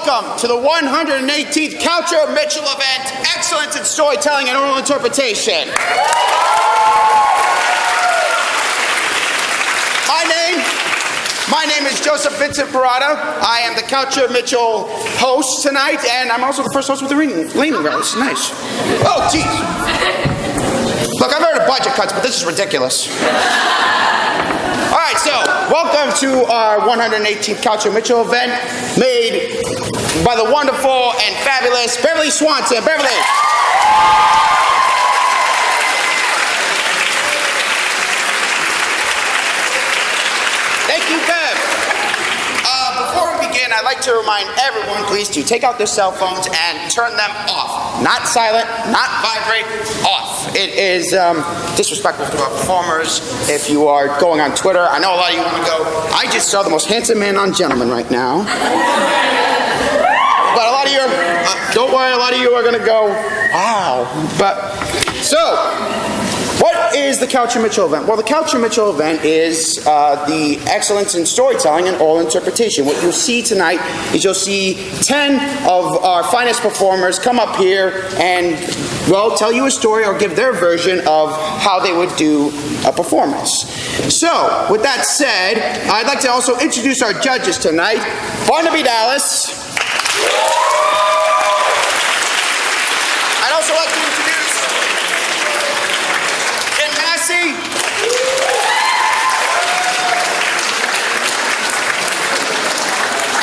welcome to the 118th Kaucher Mitchell event, Excellence in Storytelling and Oral Interpretation. My name is Joseph Vincent Parada. I am the Kaucher Mitchell host tonight, and I'm also the first host with the leaning rail. This is nice. Oh, geez. Look, I've heard of budget cuts, but this is ridiculous. All right, so welcome to our 118th Kaucher Mitchell event, made by the wonderful and fabulous Mathis-Swanson. Beverly. Thank you, Bev. Before we begin, I'd like to remind everyone, please, to take out their cell phones and turn them off. Not silent, not vibrate, off. It is disrespectful to our performers. If you are going on Twitter, I know a lot of you want to go, I just saw the most handsome man on Gentleman right now. But a lot of you, don't worry, a lot of you are going to go, wow. So, what is the Kaucher Mitchell event? Well, the Kaucher Mitchell event is the Excellence in Storytelling and Oral Interpretation. What you'll see tonight is you'll see 10 of our finest performers come up here and, well, tell you a story or give their version of how they would do a performance. So, with that said, I'd like to also introduce our judges tonight. Barnaby Dallas. I'd also like to introduce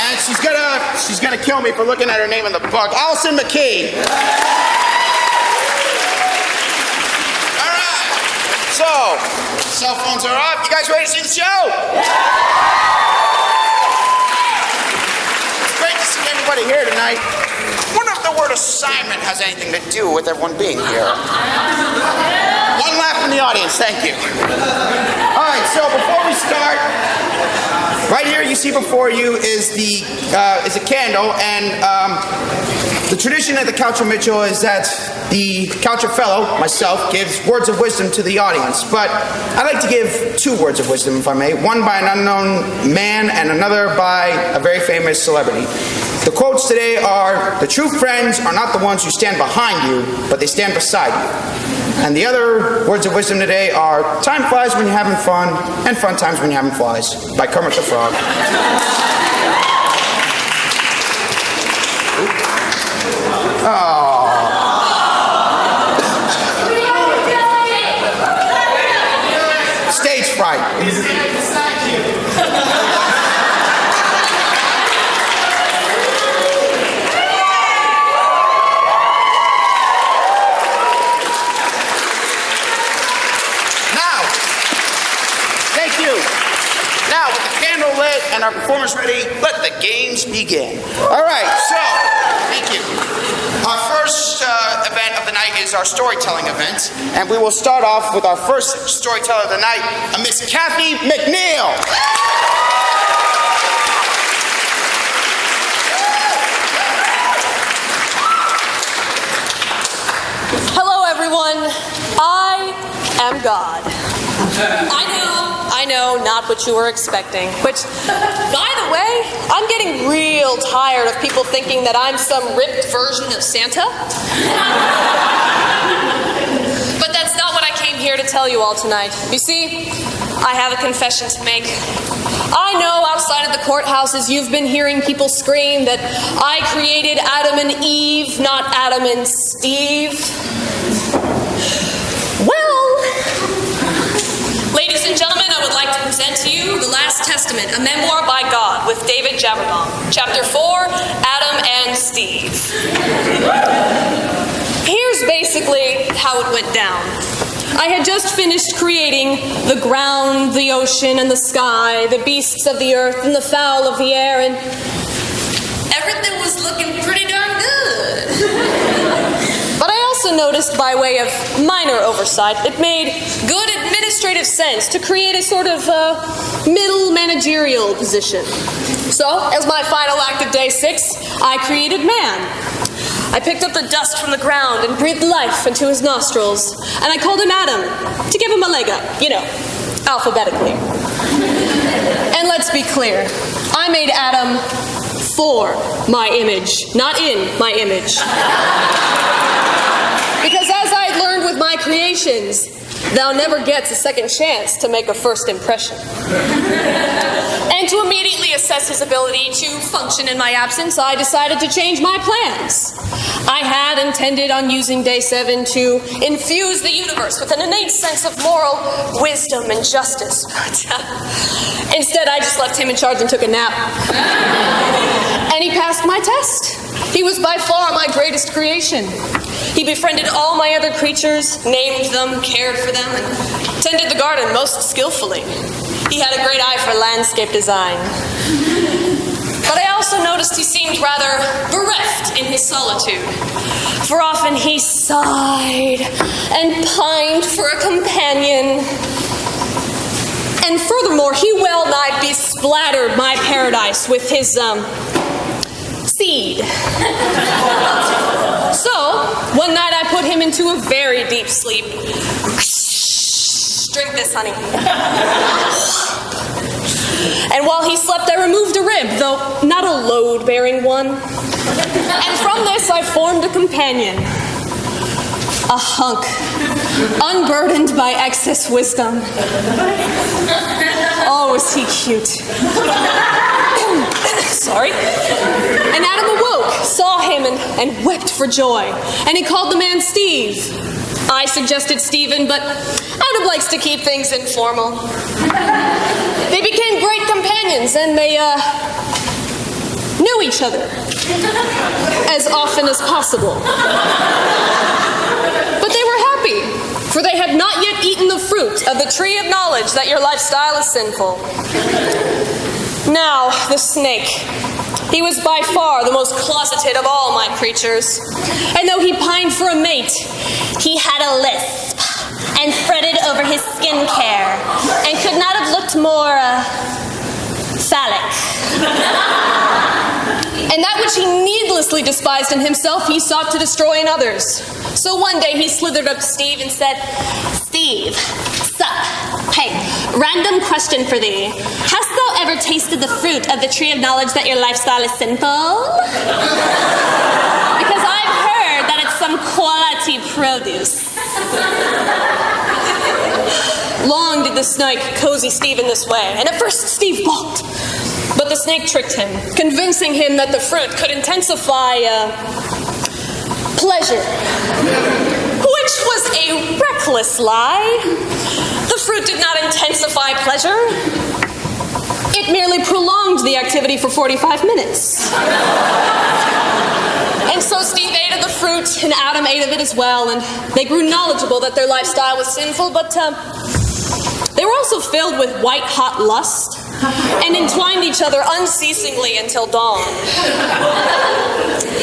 and she's gonna kill me for looking at her name in the book. Allison McKee. All right. So, cell phones are off. You guys ready to see the show? It's great to see everybody here tonight. I wonder if the word assignment has anything to do with everyone being here. One laugh from the audience, thank you. All right, so before we start, right here you see before you is a candle, and the tradition at the Kaucher Mitchell is that the Kaucher Fellow, myself, gives words of wisdom to the audience. But I'd like to give 2 words of wisdom, if I may. One by an unknown man and another by a very famous celebrity. The quotes today are, "The true friends are not the ones who stand behind you, but they stand beside you." And the other words of wisdom today are, "Time flies when you're having fun, and fun times when you're having flies," by Kermit the Frog. Oh. Stage fright. Now, with the candle lit and our performers ready, let the games begin. All right, so, thank you. Our first event of the night is our storytelling event, and we will start off with our first storyteller of the night, Miss Kathy McNeil. Hello, everyone. I am God. I know, not what you were expecting. Which, by the way, I'm getting real tired of people thinking that I'm some ripped version of Santa. But that's not what I came here to tell you all tonight. You see, I have a confession to make. I know outside of the courthouses you've been hearing people scream that I created Adam and Eve, not Adam and Steve. Ladies and gentlemen, I would like to present to you The Last Testament, a memoir by God with David Jaberbaum. Chapter 4, Adam and Steve. Here's basically how it went down. I had just finished creating the ground, the ocean, and the sky, the beasts of the earth, and the fowl of the air, and everything was looking pretty darn good. But I also noticed, by way of minor oversight, it made good administrative sense to create a sort of middle managerial position. So, as my final act of day 6, I created man. I picked up the dust from the ground and breathed life into his nostrils, and I called him Adam to give him a leg up, alphabetically. And let's be clear, I made Adam for my image, not in my image. Because as I had learned with my creations, thou never gets a second chance to make a first impression. And to immediately assess his ability to function in my absence, I decided to change my plans. I had intended on using day 7 to infuse the universe with an innate sense of moral wisdom and justice. But instead, I just left him in charge and took a nap. And he passed my test. He was by far my greatest creation. He befriended all my other creatures, named them, cared for them, and tended the garden most skillfully. He had a great eye for landscape design. But I also noticed he seemed rather bereft in his solitude, for often he sighed and pined for a companion. And furthermore, he well-nigh besplattered my paradise with his, seed. So, one night I put him into a very deep sleep. Drink this, honey. And while he slept, I removed a rib, though not a load-bearing one. And from this, I formed a companion. A hunk, unburdened by excess wisdom. Oh, was he cute. Sorry. And Adam awoke, saw him, and wept for joy. And he called the man Steve. I suggested Stephen, but Adam likes to keep things informal. They became great companions, and they, knew each other as often as possible. But they were happy, for they had not yet eaten the fruit of the tree of knowledge that your lifestyle is sinful. Now, the snake. He was by far the most closeted of all my creatures. And though he pined for a mate, he had a lisp and fretted over his skincare and could not have looked more, phallic. And that which he needlessly despised in himself, he sought to destroy in others. So one day he slithered up to Steve and said, "Steve, sup? Hey, random question for thee. Hast thou ever tasted the fruit of the tree of knowledge that your lifestyle is sinful? Because I've heard that it's some quality produce." Long did the snake cozy Steve in this way, and at first Steve balked. But the snake tricked him, convincing him that the fruit could intensify, pleasure. Which was a reckless lie. The fruit did not intensify pleasure. It merely prolonged the activity for 45 minutes. And so Steve ate of the fruit, and Adam ate of it as well, and they grew knowledgeable that their lifestyle was sinful, but they were also filled with white-hot lust, and entwined each other unceasingly until dawn.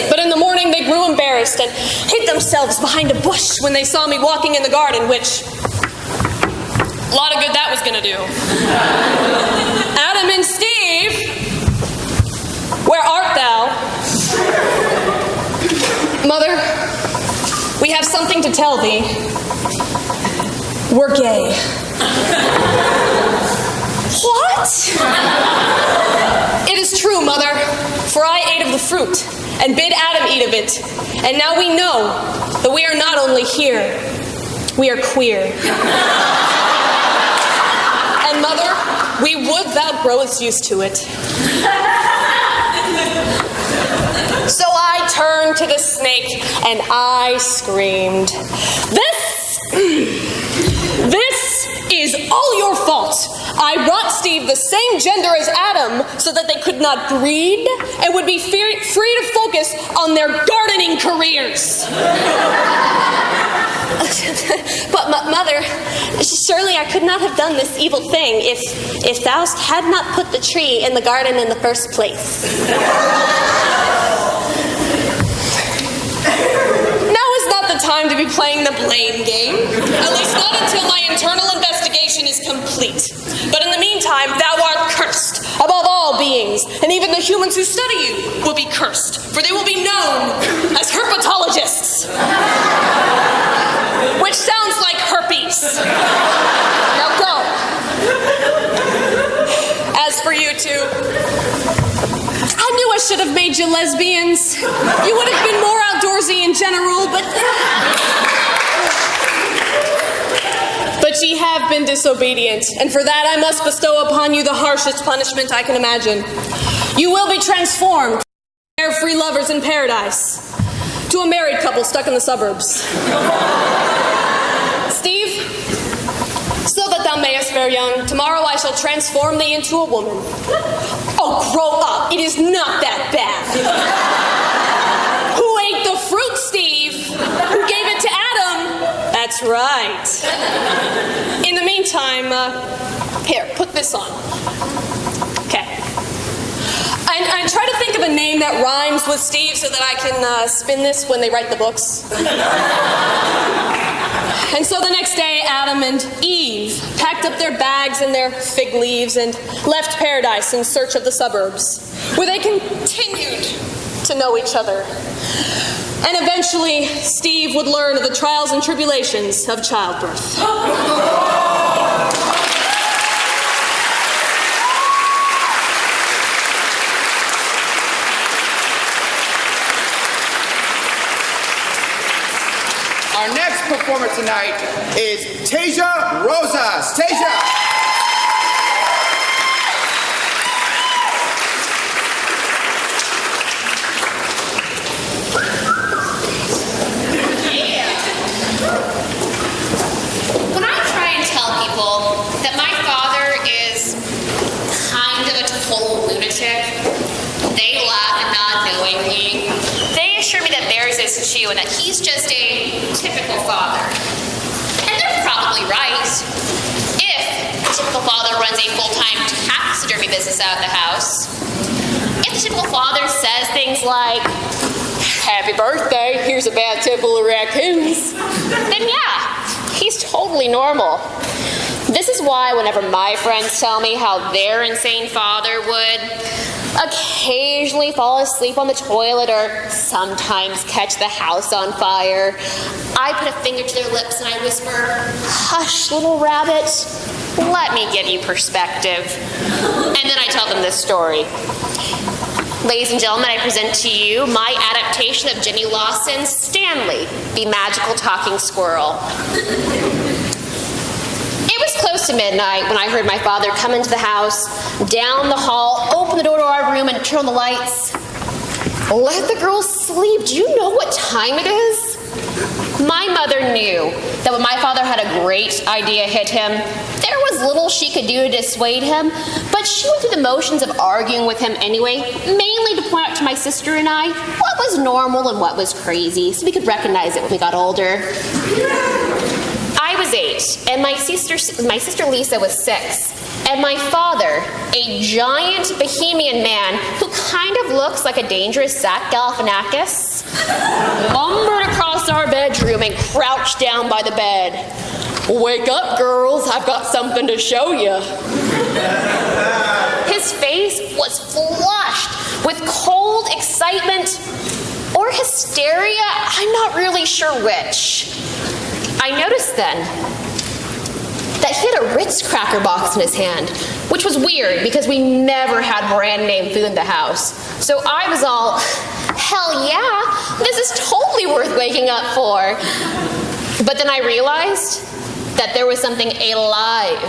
But in the morning they grew embarrassed and hid themselves behind a bush when they saw me walking in the garden, which, a lot of good that was gonna do. "Adam and Steve, where art thou?" "Mother, we have something to tell thee. We're gay." "What?" "It is true, Mother, for I ate of the fruit and bid Adam eat of it, and now we know that we are not only here, we are queer. And Mother, we would thou growest used to it." So I turned to the snake and I screamed, This is all your fault. I brought Steve the same gender as Adam so that they could not breed and would be free to focus on their gardening careers." "But Mother, surely I could not have done this evil thing if thou had not put the tree in the garden in the first place." Time to be playing the blame game, at least not until my internal investigation is complete. But in the meantime, thou art cursed above all beings, and even the humans who study you will be cursed, for they will be known as herpetologists. Which sounds like herpes. Now go. As for you two, I knew I should you lesbians. You would have been more outdoorsy in general, but ye have been disobedient, and for that I must bestow upon you the harshest punishment I can imagine. You will be transformed from carefree lovers in paradise to a married couple stuck in the suburbs. Steve, so that thou mayest bear young, tomorrow I shall transform thee into a woman. Oh, grow up. It is not that bad. Who ate the fruit, Steve? Who gave it to Adam? That's right. In the meantime, here, put this on. Okay. And try to think of a name that rhymes with Steve so that I can spin this when they write the books. And so the next day, Adam and Eve packed up their bags and their fig leaves and left paradise in search of the suburbs, where they continued to know each other. And eventually, Steve would learn of the trials and tribulations of childbirth. Our next performer tonight is Tasia Rosas. Tasia! When I try and tell people that my father is kind of a total lunatic, they laugh and nod knowingly. They assure me that theirs is too, and that he's just a typical father. And they're probably right. If the typical father runs a full-time taxidermy business out of the house, if the typical father says things like, "Happy birthday, here's a bad tip full of raccoons," then yeah, he's totally normal. This is why whenever my friends tell me how their insane father would occasionally fall asleep on the toilet or sometimes catch the house on fire, I put a finger to their lips and I whisper, "Hush, little rabbit, let me give you perspective." And then I tell them this story. Ladies and gentlemen, I present to you my adaptation of Jenny Lawson's Stanley, the Magical Talking Squirrel. It was close to midnight when I heard my father come into the house, down the hall, open the door to our room, and turn on the lights. Let the girls sleep. Do you know what time it is? My mother knew that when my father had a great idea hit him, there was little she could do to dissuade him, but she went through the motions of arguing with him anyway, mainly to point out to my sister and I what was normal and what was crazy, so we could recognize it when we got older. I was 8, and my sister Lisa was 6, and my father, a giant Bohemian man who kind of looks like a dangerous Zach Galifianakis, lumbered across our bedroom and crouched down by the bed. "Wake up, girls, I've got something to show you." His face was flushed with cold excitement or hysteria, I'm not really sure which. I noticed then that he had a Ritz cracker box in his hand, which was weird because we never had brand name food in the house. So I was all, hell yeah, this is totally worth waking up for. But then I realized that there was something alive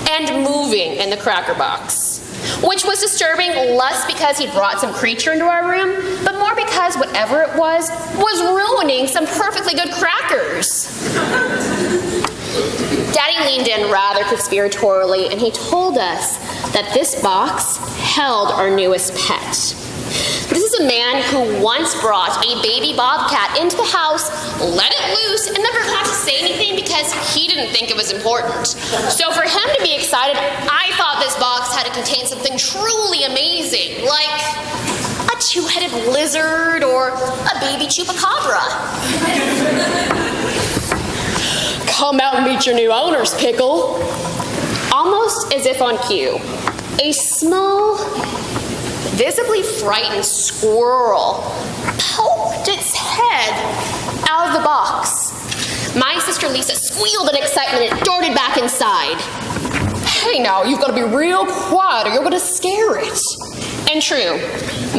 and moving in the cracker box, which was disturbing less because he brought some creature into our room, but more because whatever it was ruining some perfectly good crackers. Daddy leaned in rather conspiratorially, and he told us that this box held our newest pet. This is a man who once brought a baby bobcat into the house, let it loose, and never got to say anything because he didn't think it was important. So for him to be excited, I thought this box had to contain something truly amazing, like a 2-headed lizard or a baby chupacabra. "Come out and meet your new owners, Pickle." Almost as if on cue, a small, visibly frightened squirrel poked its head out of the box. My sister Lisa squealed in excitement and darted back inside. "Hey now, you've got to be real quiet or you're going to scare it." And true,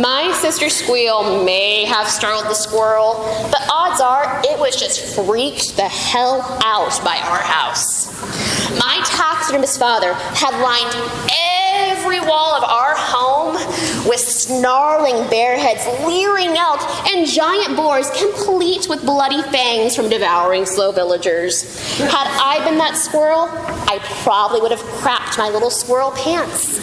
my sister Squeal may have startled the squirrel, but odds are it was just freaked the hell out by our house. My taxidermist father had lined every wall of our home with snarling bear heads, leering elk, and giant boars complete with bloody fangs from devouring slow villagers. Had I been that squirrel, I probably would have crapped my little squirrel pants.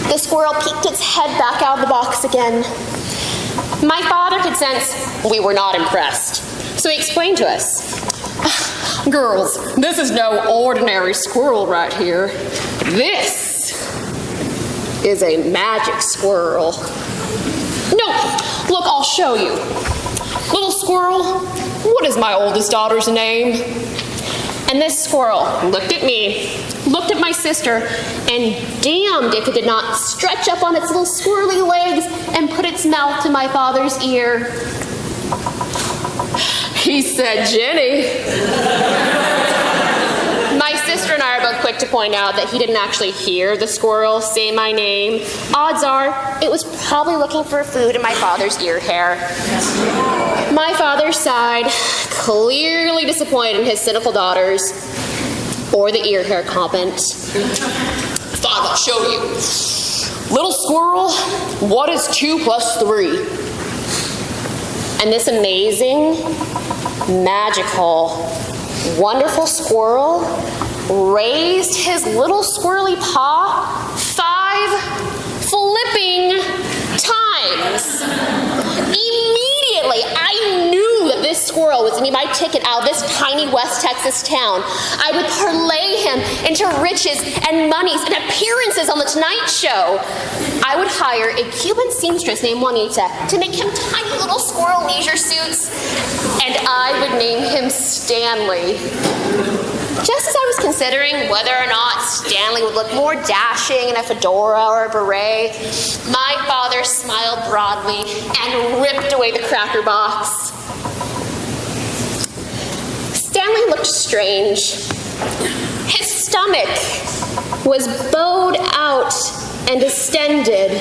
The squirrel peeked its head back out of the box again. My father could sense we were not impressed, so he explained to us, "Girls, this is no ordinary squirrel right here. This is a magic squirrel." "No, look, I'll show you. Little squirrel, what is my oldest daughter's name?" And this squirrel looked at me, looked at my sister, and damned if it did not stretch up on its little squirrely legs and put its mouth to my father's ear. He said, "Jenny." My sister and I are both quick to point out that he didn't actually hear the squirrel say my name. Odds are it was probably looking for food in my father's ear hair. My father sighed, clearly disappointed in his cynical daughters, or the ear hair comment. "Father, I'll show you. Little squirrel, what is 2 + 3? And this amazing, magical, wonderful squirrel raised his little squirrely paw 5 flipping times. Immediately, I knew that this squirrel was going to be my ticket out of this tiny West Texas town. I would parlay him into riches and monies and appearances on The Tonight Show. I would hire a Cuban seamstress named Juanita to make him tiny little squirrel leisure suits, and I would name him Stanley. Just as I was considering whether or not Stanley would look more dashing in a fedora or a beret, my father smiled broadly and ripped away the cracker box. Stanley looked strange. His stomach was bowed out and distended,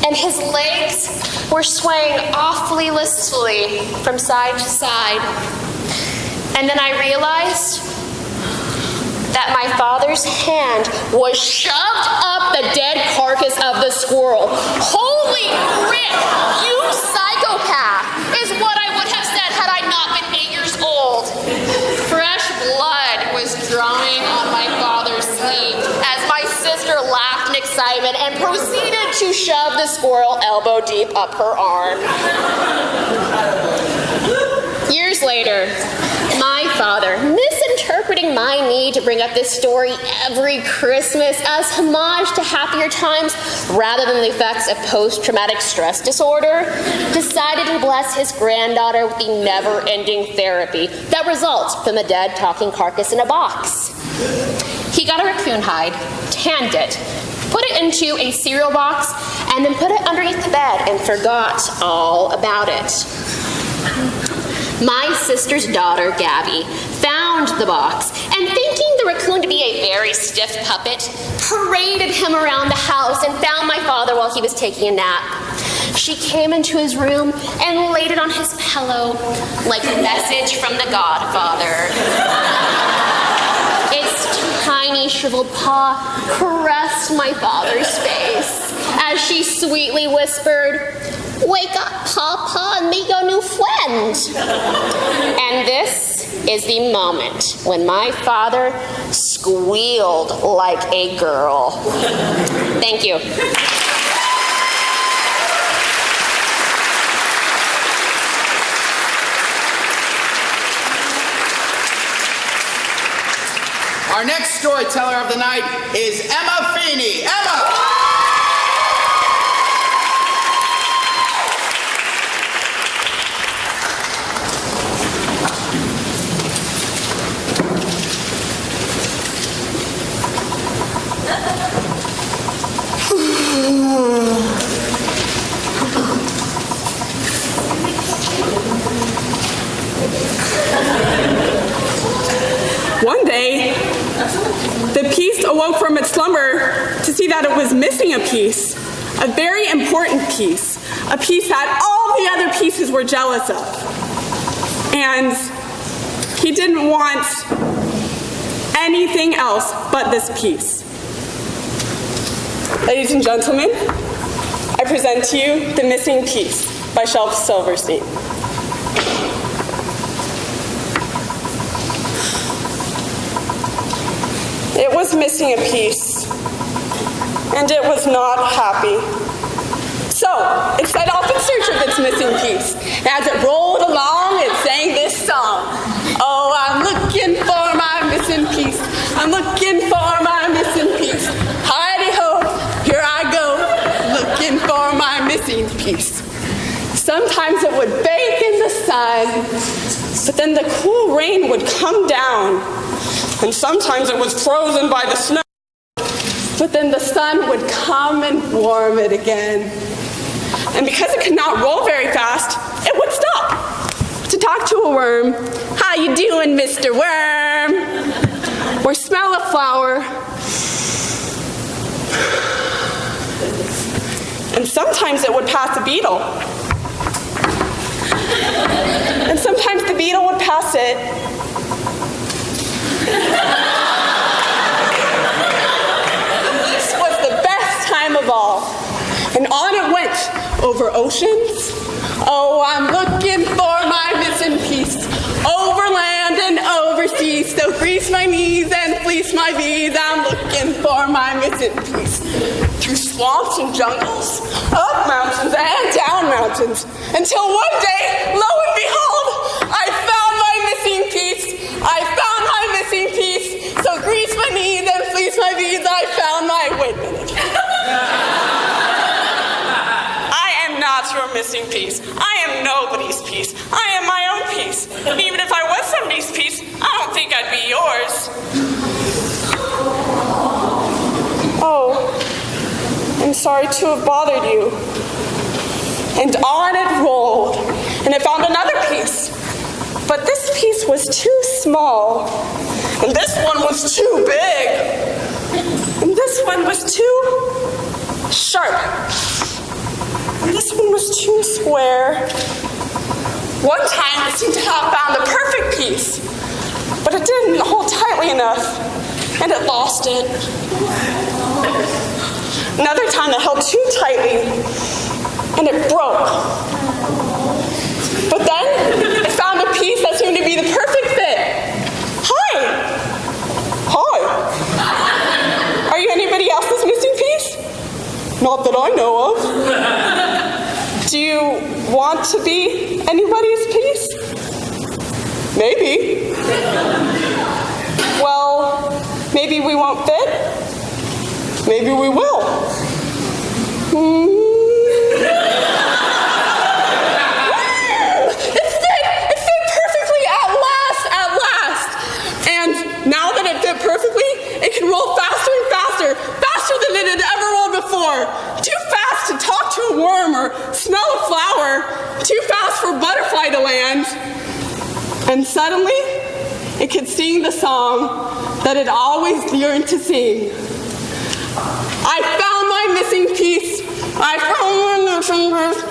and his legs were swaying awfully listfully from side to side. And then I realized that my father's hand was shoved up the dead carcass of the squirrel. "Holy frick, you psychopath," is what I would have said had I not been 8 years old. Fresh blood was drying on my father's sleeve as my sister laughed in excitement and proceeded to shove the squirrel elbow deep up her arm. Years later, my father, misinterpreting my need to bring up this story every Christmas as homage to happier times rather than the effects of post-traumatic stress disorder, decided to bless his granddaughter with the never-ending therapy that results from a dead talking carcass in a box. He got a raccoon hide, tanned it, put it into a cereal box, and then put it underneath the bed and forgot all about it. My sister's daughter, Gabby, found the box and, thinking the raccoon to be a very stiff puppet, paraded him around the house and found my father while he was taking a nap. She came into his room and laid it on his pillow like a message from the Godfather. Its tiny shriveled paw caressed my father's face as she sweetly whispered, "Wake up, Papa, and meet your new friend." And this is the moment when my father squealed like a girl. Thank you. Our next storyteller of the night is Emma Feeney. Emma! One day, The piece awoke from its slumber to see that it was missing a piece, a very important piece, a piece that all the other pieces were jealous of. And he didn't want anything else but this piece. Ladies and gentlemen, I present to you The Missing Piece by Shelf Silverstein. It was missing a piece, and it was not happy. So it set off in search of its missing piece. As it rolled along, it sang this song. Oh, I'm looking for my missing piece. I'm looking for my missing piece. Heidi-ho, here I go, looking for my missing piece. Sometimes it would bake in the sun, but then the cool rain would come down. And sometimes it was frozen by the snow, but then the sun would come and warm it again. And because it could not roll very fast, it would stop to talk to a worm. How you doing, Mr. Worm? Or smell a flower. And sometimes it would pass a beetle. And sometimes the beetle would pass it. This was the best time of all. And on it went, over oceans. Oh, I'm looking for my missing piece. Over land and overseas. So grease my knees and fleece my bees. I'm looking for my missing piece. Through swamps and jungles, up mountains and down mountains. Until one day, lo and behold, I found my missing piece. I found my missing piece. So grease my knees and fleece my bees. I found my, wait a minute. Not your missing piece. I am nobody's piece. I am my own piece. And even if I was somebody's piece, I don't think I'd be yours. Oh, I'm sorry to have bothered you. And on it rolled, and it found another piece. But this piece was too small, and this one was too big, and this one was too sharp. And this one was too square. One time it seemed to have found the perfect piece, but it didn't hold tightly enough, and it lost it. Another time it held too tightly, and it broke. But then it found a piece that seemed to be the perfect fit. Hi. Hi. Are you anybody else's missing piece? Not that I know of. Do you want to be anybody's piece? Maybe. Well, maybe we won't fit. Maybe we will. It fit perfectly at last. And now that it fit perfectly, it can roll faster and faster than it had ever rolled before. Too fast to talk to a worm or smell a flower. Too fast for a butterfly to land. And suddenly, it could sing the song that it always yearned to sing. I found my missing piece. I found my missing piece.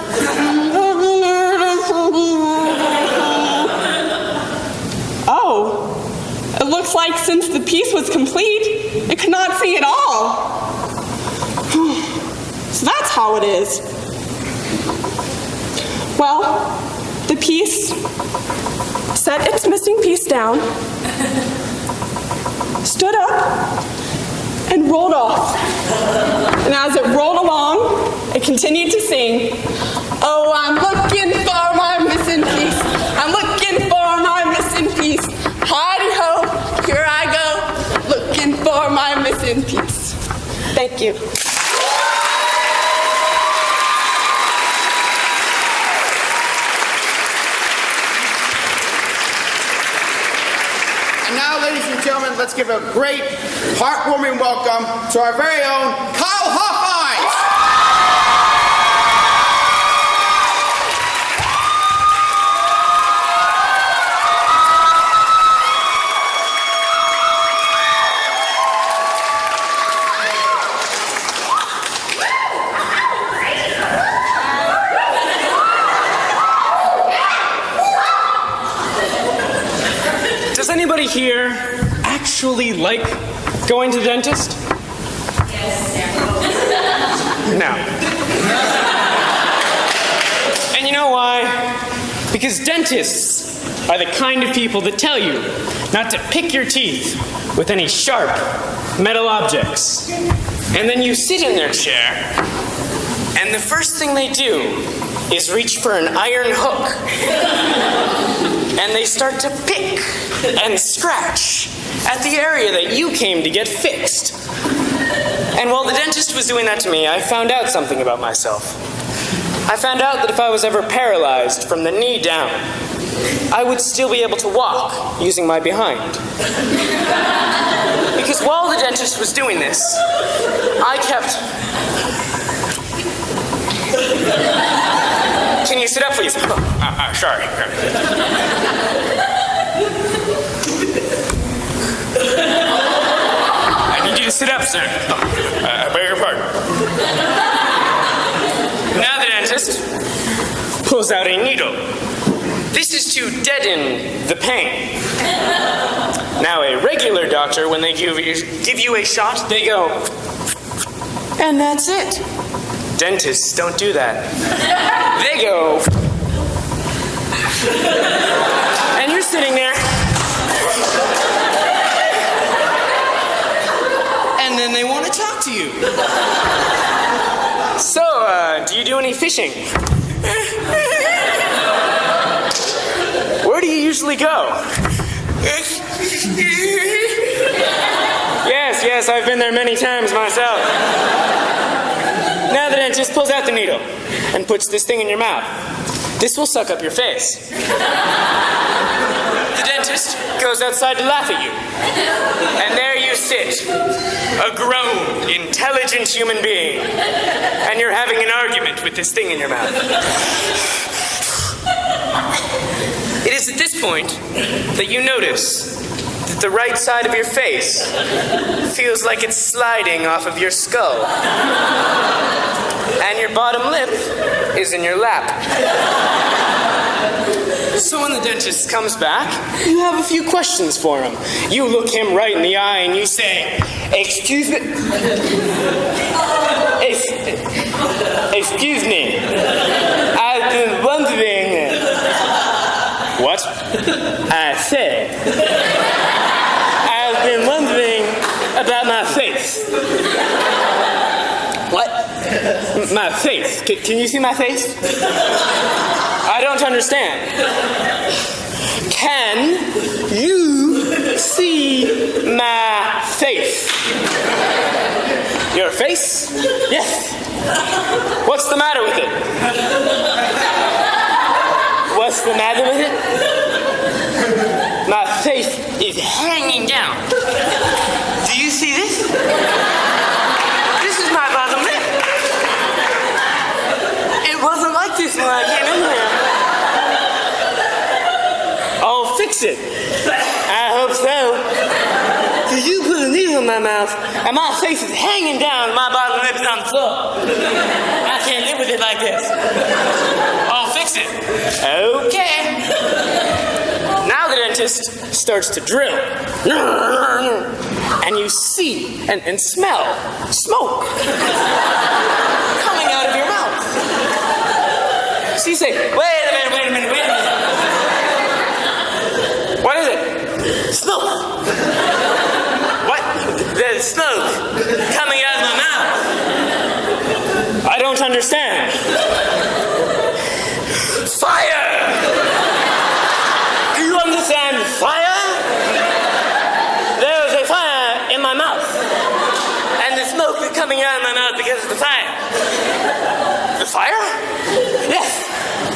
Oh, it looks like since the piece was complete, it could not sing at all. So that's how it is. Well, the piece set its missing piece down, stood up, and rolled off. And as it rolled along, it continued to sing, oh, I'm looking for my missing piece. I'm looking for my missing piece. Heidi-ho, here I go, looking for my missing piece. Thank you. And now, ladies and gentlemen, let's give a great, heartwarming welcome to our very own Kyle Hoffine. Does anybody here actually like going to the dentist? No. And you know why? Because dentists are the kind of people that tell you not to pick your teeth with any sharp metal objects. And then you sit in their chair, and the first thing they do is reach for an iron hook. And they start to pick and scratch at the area that you came to get fixed. And while the dentist was doing that to me, I found out something about myself. I found out that if I was ever paralyzed from the knee down, I would still be able to walk using my behind. Because while the dentist was doing this, I kept... Can you sit up, please? Sorry. I need you to sit up, sir. I beg your pardon. Now the dentist pulls out a needle. This is to deaden the pain. Now a regular doctor, when they give you a shot, they go, and that's it. Dentists don't do that. They go, and you're sitting there, and then they want to talk to you. So, do you do any fishing? Where do you usually go? Yes, I've been there many times myself. Now the dentist pulls out the needle and puts this thing in your mouth. This will suck up your face. The dentist goes outside to laugh at you. And there you sit, a grown, intelligent human being. And you're having an argument with this thing in your mouth. It is at this point that you notice that the right side of your face feels like it's sliding off of your skull. And your bottom lip is in your lap. So when the dentist comes back, you have a few questions for him. You look him right in the eye and you say, Excuse me. Excuse me. I've been wondering... What? I said, I've been wondering about my face. What? My face. Can you see my face? I don't understand. Can you see my face? Your face? Yes. What's the matter with it? What's the matter with it? My face is hanging down. Do you see this? This is my bottom lip. It wasn't like this when I came in here. I'll fix it. I hope so. Because you put a needle in my mouth, and my face is hanging down, and my bottom lip is on the floor. I can't live with it like this. I'll fix it. Okay. Now the dentist starts to drill. And you see and smell smoke coming out of your mouth. So you say, wait a minute. What is it? Smoke. What? There's smoke coming out of my mouth. I don't understand. Fire! Do you understand fire? There's a fire in my mouth. And the smoke is coming out of my mouth because of the fire. The fire? Yes.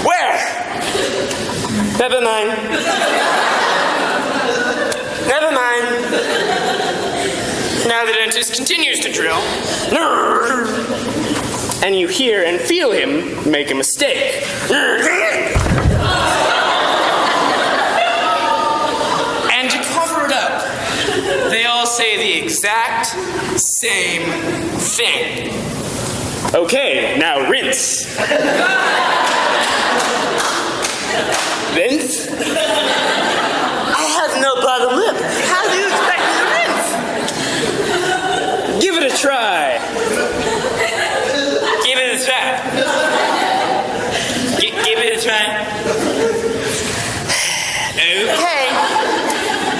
Where? Never mind. Never mind. Now the dentist continues to drill. And you hear and feel him make a mistake. And to cover it up, they all say the exact same thing. Okay, now rinse. Rinse? I have no bottom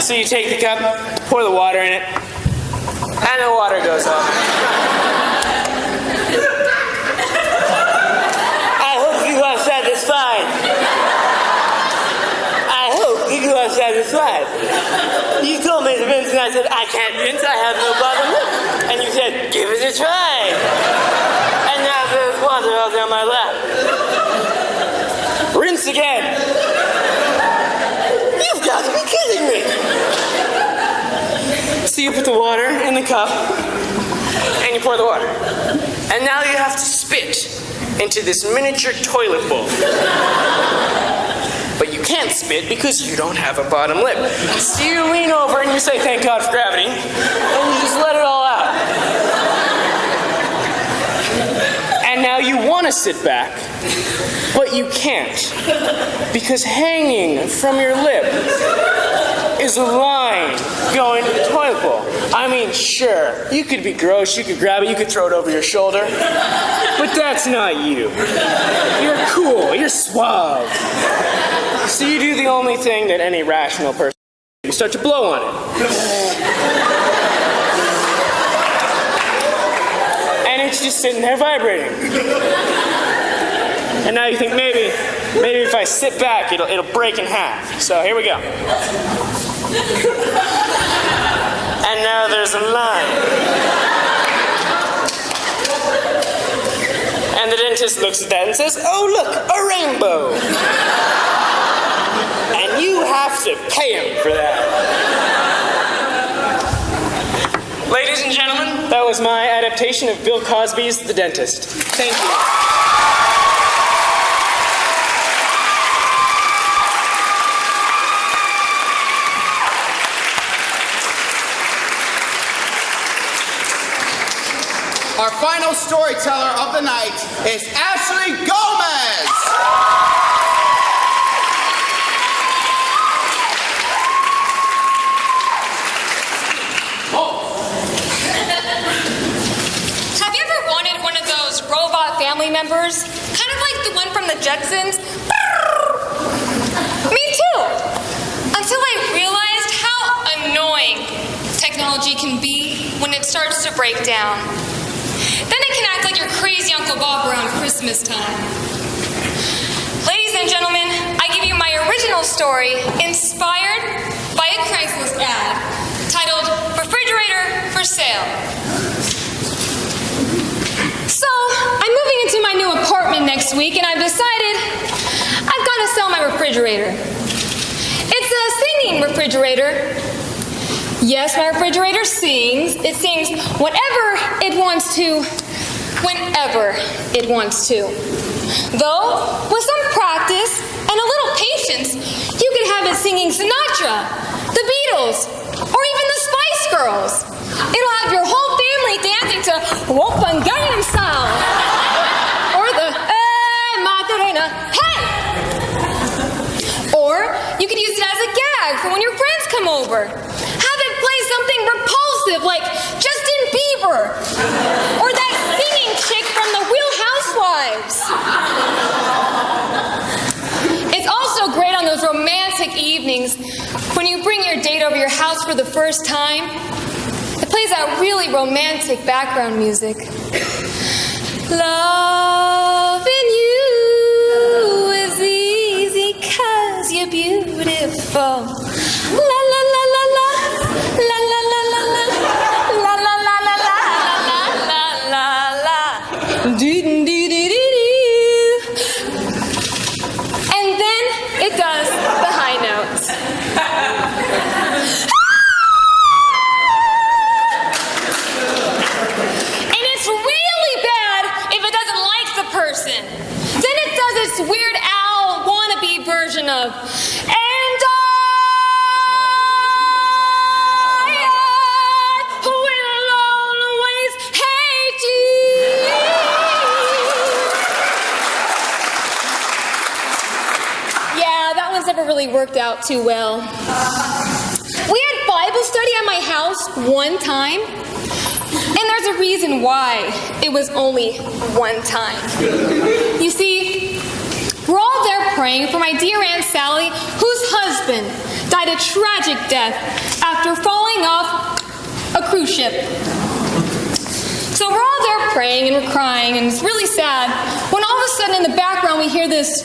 So you take the cup, pour the water in it, and the water goes off. I hope you are satisfied. I hope you are satisfied. You told me to rinse, and I said, I can't rinse, I have no bottom lip. And you said, give it a try. And now there's water all down my lap. Rinse again. You've got to be kidding me. So you put the water in the cup, and you pour the water. And now you have to spit into this miniature toilet bowl. But you can't spit because you don't have a bottom lip. So you lean over and you say, thank God for gravity, and you just let it all out. And now you want to sit back, but you can't, because hanging from your lip is a line going to the toilet bowl. I mean, sure, you could be gross, you could grab it, you could throw it over your shoulder, but that's not you. You're cool, you're suave. So you do the only thing that any rational person does. You start to blow on it. And it's just sitting there vibrating. And now you think maybe if I sit back, it'll break in half. So here we go. And now there's a line. And the dentist looks at that and says, oh look, a rainbow. And you have to pay him for that. Ladies and gentlemen, that was my adaptation of Bill Cosby's The Dentist. Thank you. Our final storyteller of the night is Ashley Gomez. Have you ever wanted one of those robot family members? Kind of like the one from the Jetsons? Me too! Until I realized how annoying technology can be when it starts to break down. Then it can act like your crazy Uncle Bob around Christmas time. Ladies and gentlemen, I give you my original story inspired by a Craigslist ad titled Refrigerator for Sale. So, I'm moving into my new apartment next week, and I've decided I've got to sell my refrigerator. It's a singing refrigerator. Yes, my refrigerator sings. It sings whatever it wants to, whenever it wants to. Though, with some practice and a little patience, you can have it singing Sinatra, the Beatles, or even the Spice Girls. It'll have your whole family dancing to Whoopin' Gangnam Style. Or the Hey Macarena, hey! Or you could use it as a gag for when your friends come over. Have it play something repulsive like Justin Bieber. Or that singing chick from the Real Housewives. It's also great on those romantic evenings when you bring your date over your house for the first time. It plays that really romantic background music. Loving you is easy 'cause you're beautiful. La la la la la, la la la la la, la la la la la, la la la, do do do do do. And then it does the high notes. And it's really bad if it doesn't like the person. Then it does its Weird Al wannabe version of, and I will always hate you. Yeah, that one's never really worked out too well. We had Bible study at my house one time, and there's a reason why it was only one time. You see, we're all there praying for my dear Aunt Sally, whose husband died a tragic death after falling off a cruise ship. So we're all there praying and we're crying and it's really sad when all of a sudden in the background we hear this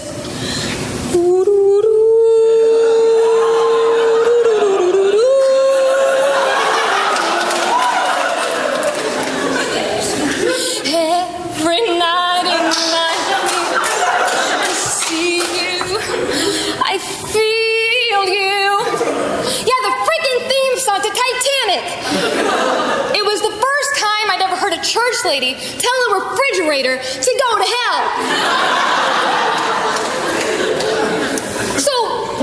every night in my dreams I see you, I feel you. Yeah, the freaking theme song to Titanic. It was the first time I'd ever heard a church lady tell a refrigerator to go to hell. So,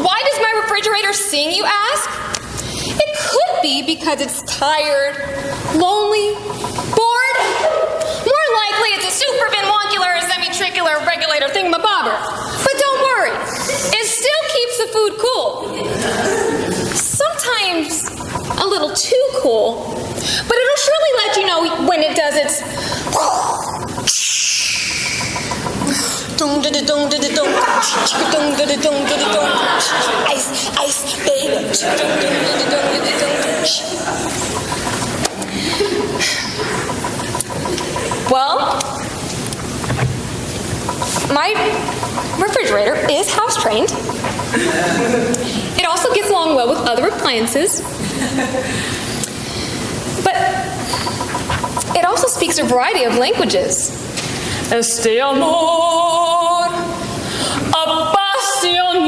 why does my refrigerator sing, you ask? It could be because it's tired, lonely, bored. More likely it's a supraventricular semitricular regulator thingamabobber. But don't worry, it still keeps the food cool. Sometimes a little too cool, but it'll surely let you know when it does its ice, ice, baby. Well, my refrigerator is house trained. It also gets along well with other appliances. But it also speaks a variety of languages. Este amor apasionado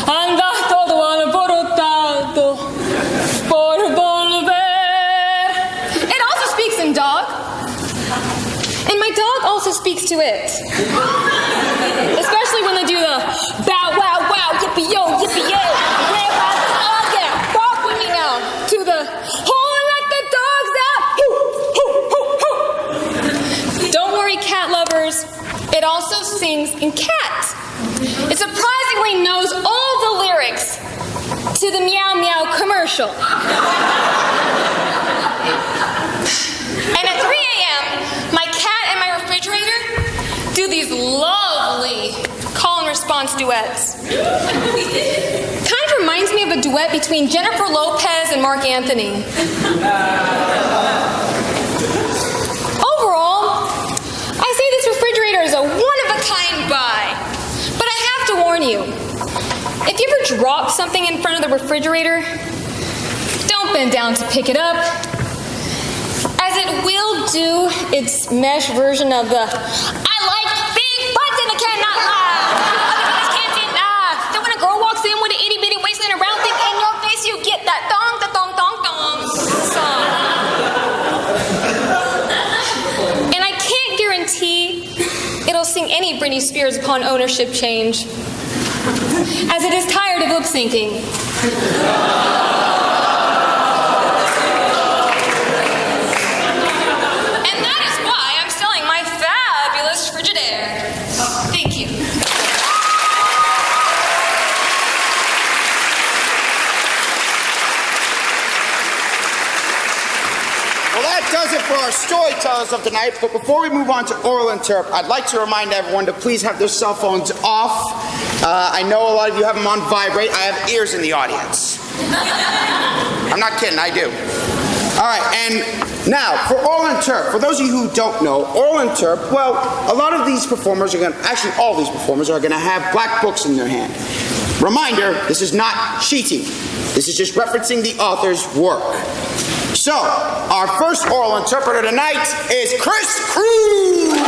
anda todo alborotado por volver. It also speaks in dog. And my dog also speaks to it. Especially when they do the bow wow wow yippee yo yippee yay. Oh yeah, walk with me now to the let the dogs out. Don't worry, cat lovers. It also sings in cat. It surprisingly knows all the lyrics to the meow meow commercial. And at 3 a.m., my cat and my refrigerator do these lovely call and response duets. Kind of reminds me of a duet between Jennifer Lopez and Mark Anthony. Overall, I say this refrigerator is a one-of-a-kind buy. But I have to warn you, if you ever drop something in front of the refrigerator, don't bend down to pick it up, as it will do its mesh version of the I like big butts and I cannot lie. Then when a girl walks in with an itty bitty waist and a round thing in your face, you get that dong song. And I can't guarantee it'll sing any Britney Spears upon ownership change, as it is tired of lip syncing. Thank you. Well, that does it for our storytellers of the night. But before we move on to oral interp, I'd like to remind everyone to please have their cell phones off. I know a lot of you have them on vibrate. I have ears in the audience. I'm not kidding, I do. All right, and now for oral interp, for those of you who don't know, oral interp, well, a lot of these performers are going to, actually all these performers are going to have black books in their hand. Reminder, this is not cheating. This is just referencing the author's work. So, our first oral interpreter tonight is Chris Cruz.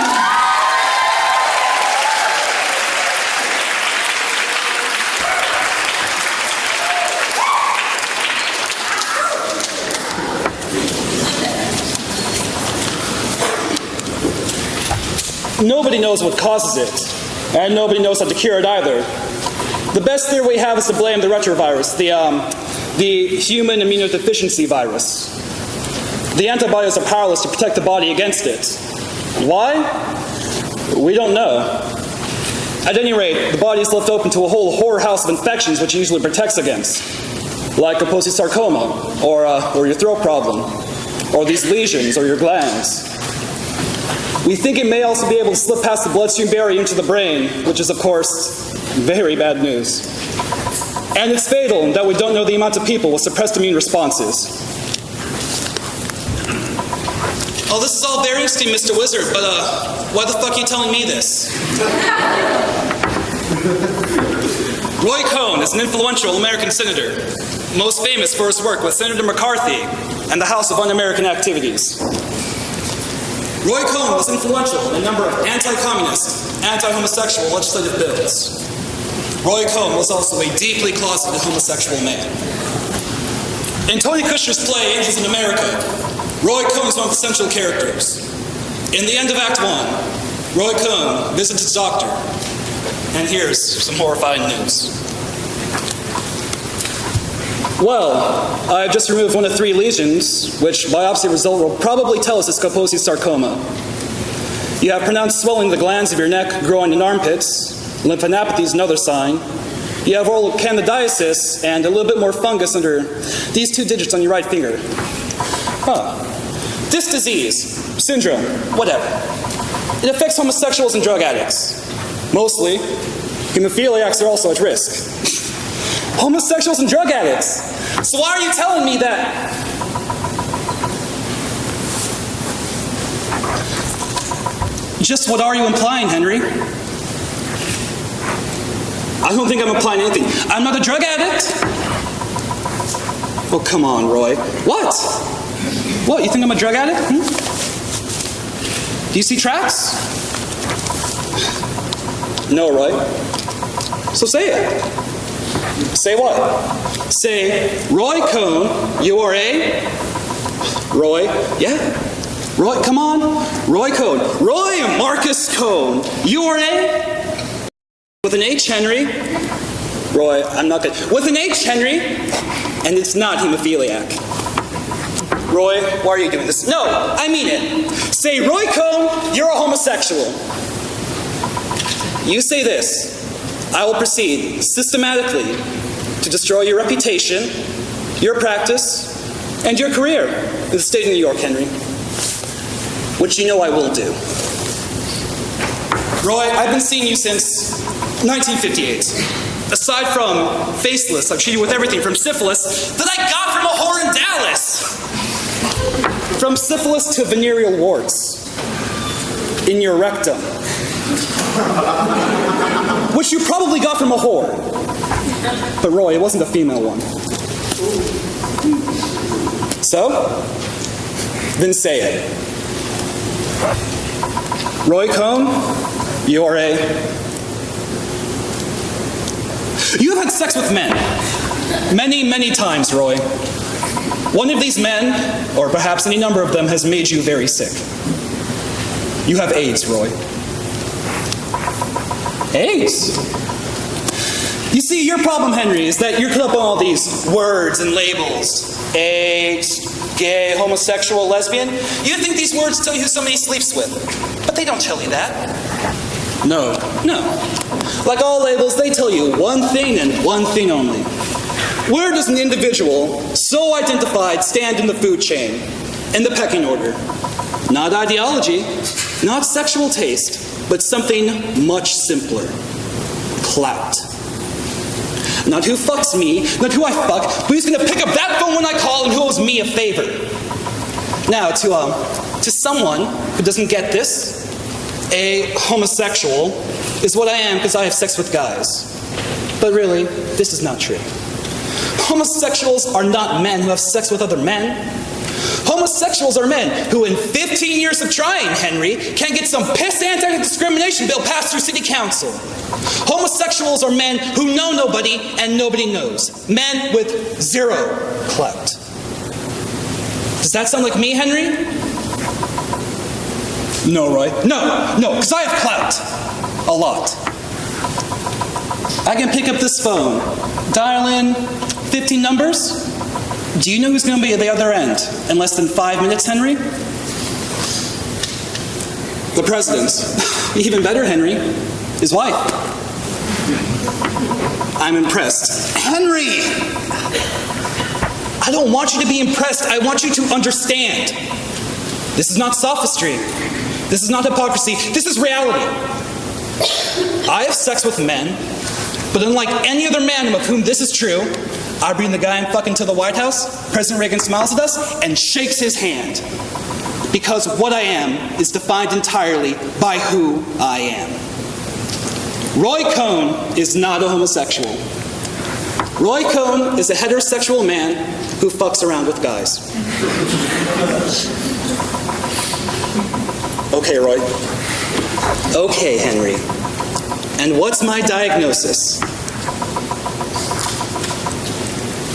Nobody knows what causes it, and nobody knows how to cure it either. The best theory we have is to blame the retrovirus, the human immunodeficiency virus. The antibodies are powerless to protect the body against it. Why? We don't know. At any rate, the body is left open to a whole horror house of infections which it usually protects against, like Kaposi sarcoma, or your throat problem, or these lesions, or your glands. We think it may also be able to slip past the bloodstream barrier into the brain, which is, of course, very bad news. And it's fatal that we don't know the amount of people with suppressed immune responses. Oh, this is all very interesting, Mr. Wizard, but why the fuck are you telling me this? Roy Cohn is an influential American senator, most famous for his work with Senator McCarthy and the House of Un-American Activities. Roy Cohn was influential in a number of anti-communist, anti-homosexual legislative bills. Roy Cohn was also a deeply closeted homosexual man. In Tony Kushner's play, Angels in America, Roy Cohn is one of the central characters. In the end of Act 1, Roy Cohn visits his doctor, and here's some horrifying news. Well, I've just removed one of 3 lesions, which biopsy result will probably tell us it's Kaposi's sarcoma. You have pronounced swelling of the glands of your neck, groin, and armpits. Lymphadenopathy is another sign. You have oral candidiasis and a little bit more fungus under these 2 digits on your right finger. This disease, syndrome, whatever. It affects homosexuals and drug addicts. Mostly, hemophiliacs are also at risk. Homosexuals and drug addicts. So why are you telling me that? Just what are you implying, Henry? I don't think I'm implying anything. I'm not a drug addict. Oh, come on, Roy. What? What, you think I'm a drug addict? Do you see tracks? No, Roy. So say it. Say what? Say, Roy Cohn, you are a... Roy, yeah. Roy, come on. Roy Cohn. Roy Marcus Cohn, you are a... With an H, Henry. Roy, I'm not good. With an H, Henry. And it's not hemophiliac. Roy, why are you doing this? No, I mean it. Say, Roy Cohn, you're a homosexual. You say this. I will proceed systematically to destroy your reputation, your practice, and your career in the state of New York, Henry. Which you know I will do. Roy, I've been seeing you since 1958. Aside from faceless, I've treated you with everything from syphilis that I got from a whore in Dallas. From syphilis to venereal warts in your rectum. Which you probably got from a whore. But Roy, it wasn't a female one. So, then say it. Roy Cohn, you are a... You have had sex with men. Many, many times, Roy. One of these men, or perhaps any number of them, has made you very sick. You have AIDS, Roy. AIDS? You see, your problem, Henry, is that you're caught up on all these words and labels. AIDS, gay, homosexual, lesbian. You think these words tell you who somebody sleeps with. But they don't tell you that. No. Like all labels, they tell you one thing and one thing only. Where does an individual, so identified, stand in the food chain, in the pecking order? Not ideology, not sexual taste, but something much simpler. Clout. Not who fucks me, not who I fuck, but who's gonna pick up that phone when I call and who owes me a favor. Now, to someone who doesn't get this, a homosexual is what I am because I have sex with guys. But really, this is not true. Homosexuals are not men who have sex with other men. Homosexuals are men who, in 15 years of trying, Henry, can't get some piss anti-discrimination bill passed through city council. Homosexuals are men who know nobody and nobody knows. Men with zero clout. Does that sound like me, Henry? No, Roy. No, because I have clout. A lot. I can pick up this phone, dial in 15 numbers. Do you know who's going to be at the other end in less than 5 minutes, Henry? The president. Even better, Henry. His wife. I'm impressed. Henry! I don't want you to be impressed. I want you to understand. This is not sophistry. This is not hypocrisy. This is reality. I have sex with men But unlike any other man of whom this is true, I bring the guy I'm fucking to the White House, President Reagan smiles at us and shakes his hand. Because what I am is defined entirely by who I am. Roy Cohn is not a homosexual. Roy Cohn is a heterosexual man who fucks around with guys. Okay, Roy. Okay, Henry. And what's my diagnosis?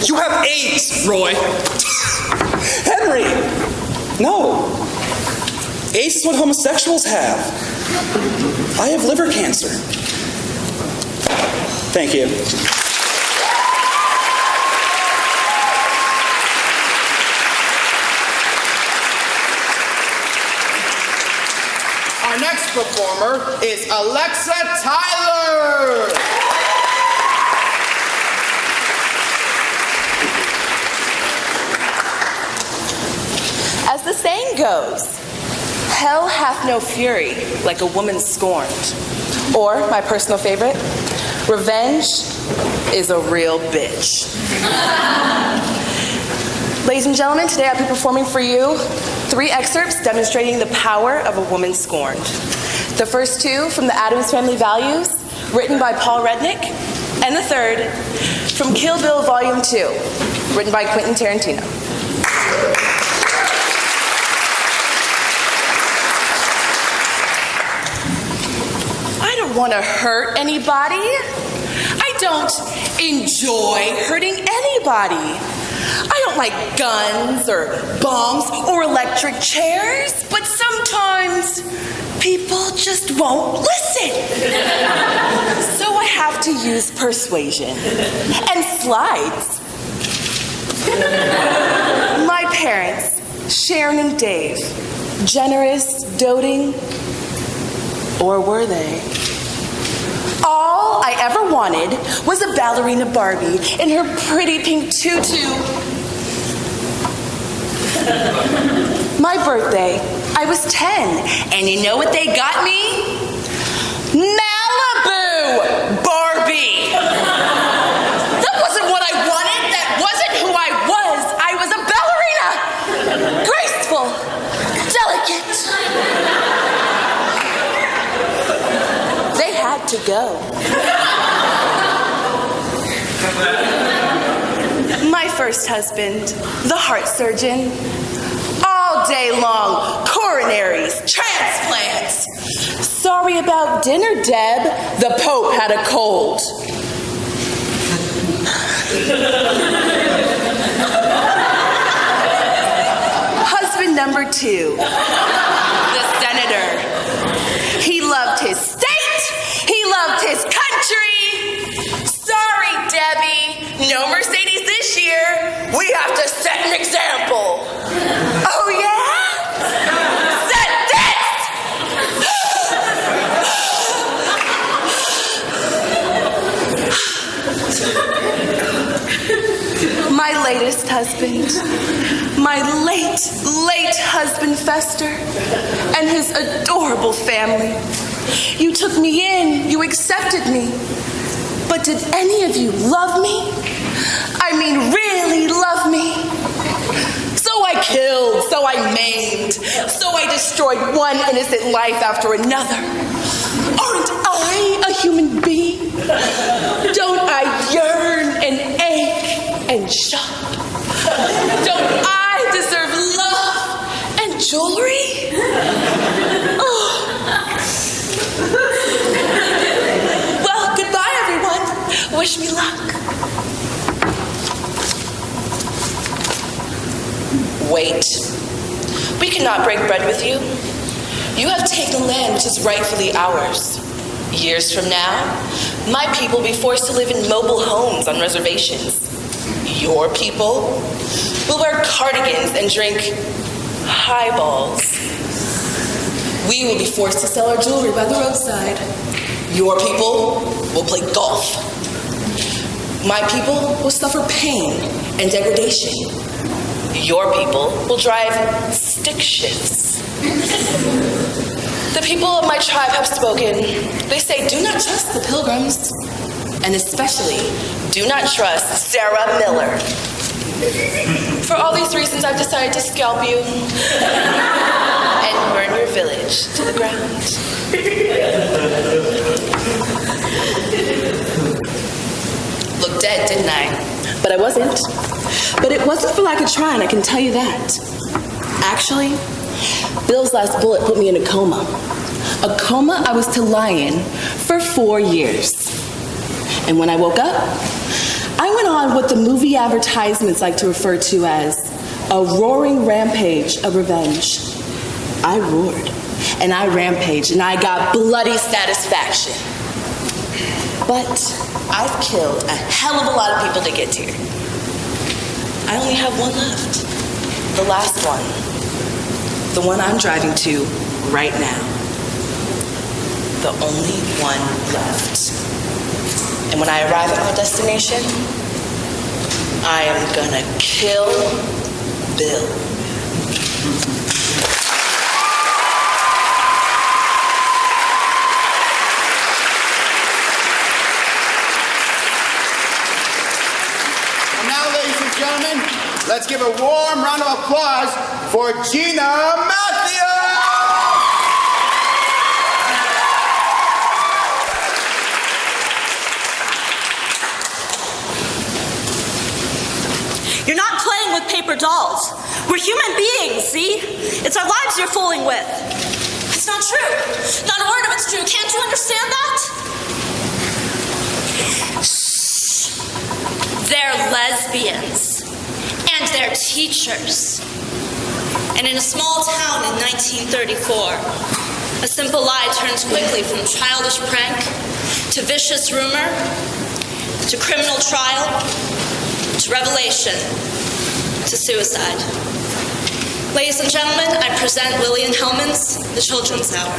You have AIDS, Roy. Henry! No. AIDS is what homosexuals have. I have liver cancer. Thank you. Our next performer is Alexa Tyler. As the saying goes, hell hath no fury like a woman scorned. Or, my personal favorite, revenge is a real bitch. Ladies and gentlemen, today I'll be performing for you 3 excerpts demonstrating the power of a woman scorned. The first 2 from the Addams Family Values, written by Paul Rednick, and the third from Kill Bill Volume 2, written by Quentin Tarantino. I don't want to hurt anybody. I don't enjoy hurting anybody. I don't like guns or bombs or electric chairs, but sometimes people just won't listen. So I have to use persuasion and slides. My parents, Sharon and Dave, generous, doting, or were they? All I ever wanted was a ballerina Barbie in her pretty pink tutu. My birthday, I was 10, and you know what they got me? Malibu Barbie! That wasn't what I wanted, that wasn't who I was. I was a ballerina! Graceful, delicate. They had to go. My first husband, the heart surgeon, all day long, coronaries, transplants. Sorry about dinner, Deb. The Pope had a cold. Husband number 2, the senator. He loved his state. He loved his country. Sorry, Debbie. No Mercedes this year. We have to set an example. Oh, yeah? Set this! My latest husband, my late husband Fester, and his adorable family. You took me in, you accepted me. But did any of you love me? I mean, really love me? So I killed, so I maimed, so I destroyed one innocent life after another. Aren't I a human being? Don't I yearn and ache and shop? Don't I deserve love and jewelry? Oh. Well, goodbye, everyone. Wish me luck. Wait. We cannot break bread with you. You have taken land which is rightfully ours. Years from now, my people will be forced to live in mobile homes on reservations. Your people will wear cardigans and drink highballs. We will be forced to sell our jewelry by the roadside. Your people will play golf. My people will suffer pain and degradation. Your people will drive stick shifts. The people of my tribe have spoken. They say, do not trust the pilgrims. And especially, do not trust Sarah Miller. For all these reasons, I've decided to scalp you and burn your village to the ground. Looked dead, didn't I? But I wasn't. But it wasn't for lack of trying, I can tell you that. Actually, Bill's last bullet put me in a coma. A coma I was to lie in for 4 years. And when I woke up, I went on what the movie advertisements like to refer to as a roaring rampage of revenge. I roared, and I rampaged, and I got bloody satisfaction. But I've killed a hell of a lot of people to get here. I only have one left. The last one. The one I'm driving to right now. The only one left. And when I arrive at my destination, I am gonna kill Bill. And now, ladies and gentlemen, let's give a warm round of applause for Gina Matthews! You're not playing with paper dolls. We're human beings, see? It's our lives you're fooling with. It's not true. Not a word of it's true. Can't you understand that? Shh. They're lesbians. And they're teachers. And in a small town in 1934, a simple lie turns quickly from childish prank to vicious rumor to criminal trial to revelation to suicide. Ladies and gentlemen, I present Lillian Hellman's The Children's Hour.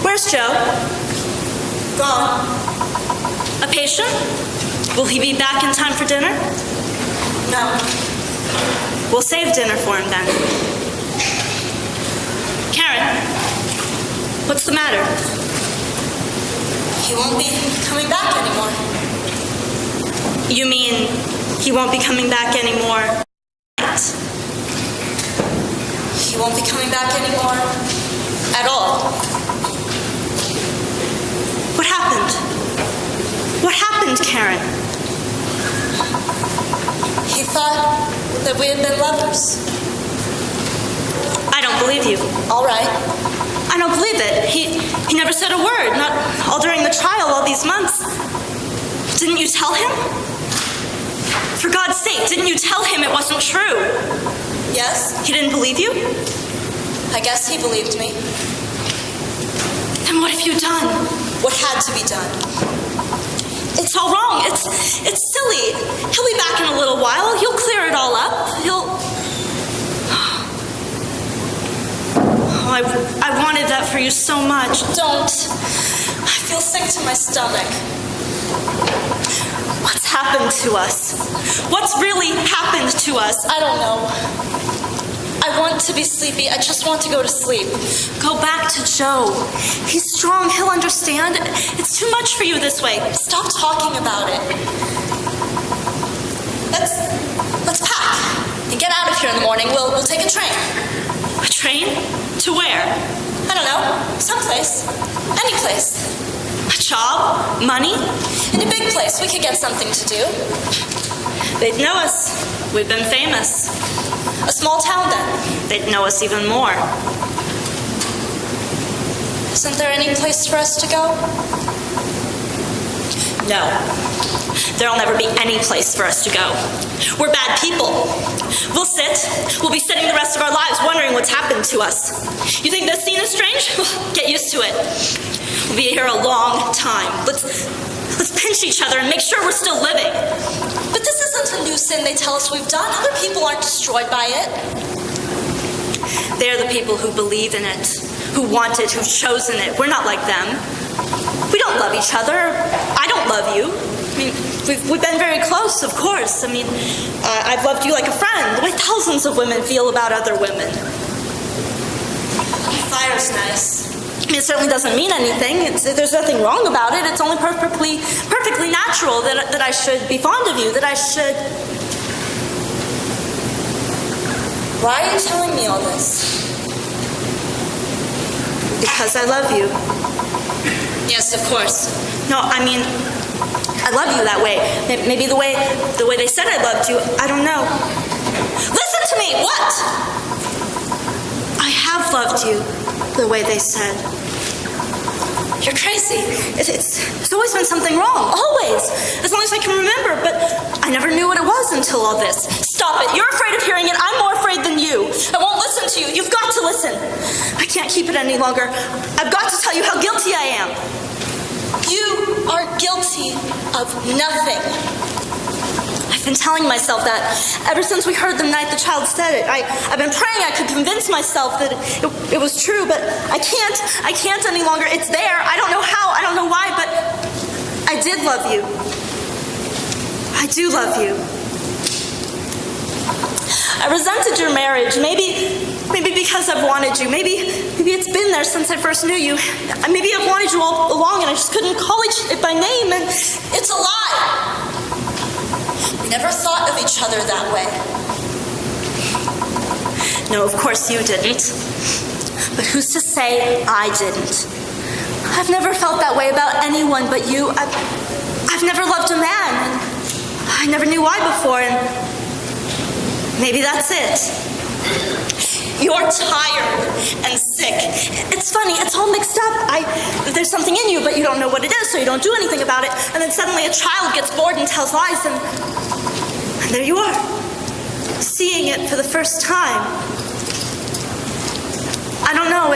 Where's Joe? Gone. A patient? Will he be back in time for dinner? No. We'll save dinner for him then. Karen, what's the matter? He won't be coming back anymore. You mean he won't be coming back anymore? He won't be coming back anymore at all. What happened? What happened, Karen? He thought that we had been lovers. I don't believe you. All right. I don't believe it. He never said a word, not all during the trial, all these months. Didn't you tell him? For God's sake, didn't you tell him it wasn't true? Yes. He didn't believe you? I guess he believed me. Then what have you done? What had to be done? It's all wrong. It's silly. He'll be back in a little while. He'll clear it all up. I wanted that for you so much. Don't. I feel sick to my stomach. What's happened to us? What's really happened to us? I don't know. I want to be sleepy. I just want to go to sleep. Go back to Joe. He's strong. He'll understand. It's too much for you this way. Stop talking about it. Let's pack and get out of here in the morning. We'll take a train. A train? To where? I don't know. Someplace. Any place. A job? Money? In a big place. We could get something to do. They'd know us. We've been famous. A small town then. They'd know us even more. Isn't there any place for us to go? No. There'll never be any place for us to go. We're bad people. We'll be sitting the rest of our lives wondering what's happened to us. You think this scene is strange? Get used to it. We'll be here a long time. Let's pinch each other and make sure we're still living. But this isn't a new sin they tell us we've done. Other people aren't destroyed by it. They're the people who believe in it, who want it, who've chosen it. We're not like them. We don't love each other. I don't love you. I mean, we've been very close, of course. I mean, I've loved you like a friend, the way thousands of women feel about other women. Fire's nice. mean, it certainly doesn't mean anything. There's nothing wrong about it. It's only perfectly natural that I should be fond of you, that I should... Why are you telling me all this? Because I love you. Yes, of course. No, I mean, I love you that way. Maybe the way they said I loved you, I don't know. Listen to me! What? I have loved you the way they said. You're crazy. It's always been something wrong. Always. As long as I can remember. But I never knew what it was until all this. Stop it. You're afraid of hearing it. I'm more afraid than you. I won't listen to you. You've got to listen. I can't keep it any longer. I've got to tell you how guilty I am. You are guilty of nothing. I've been telling myself that ever since we heard the night the child said it. I've been praying I could convince myself that it was true, but I can't any longer. It's there. I don't know how, I don't know why, but I did love you. I do love you. I resented your marriage, maybe because I've wanted you. Maybe it's been there since I first knew you. Maybe I've wanted you all along and I just couldn't call it by name, and it's a lie. We never thought of each other that way. No, of course you didn't. But who's to say I didn't? I've never felt that way about anyone but you. I've never loved a man, and I never knew why before, and maybe that's it. You're tired and sick. It's funny, it's all mixed up. There's something in you, but you don't know what it is, so you don't do anything about it. And then suddenly a child gets bored and tells lies, and there you are, seeing it for the first time. I don't know,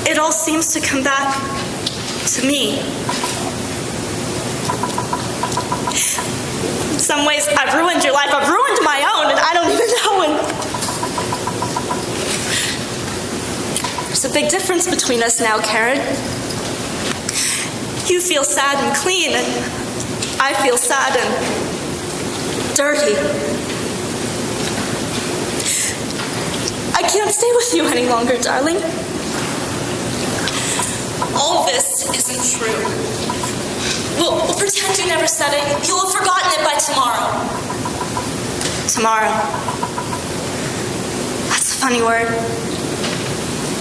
it all seems to come back to me. In some ways, I've ruined your life. I've ruined my own, and I don't even know. And there's a big difference between us now, Karen. You feel sad and clean, and I feel sad and dirty. I can't stay with you any longer, darling. All this isn't true. We'll pretend you never said it. You'll have forgotten it by tomorrow. Tomorrow. That's a funny word.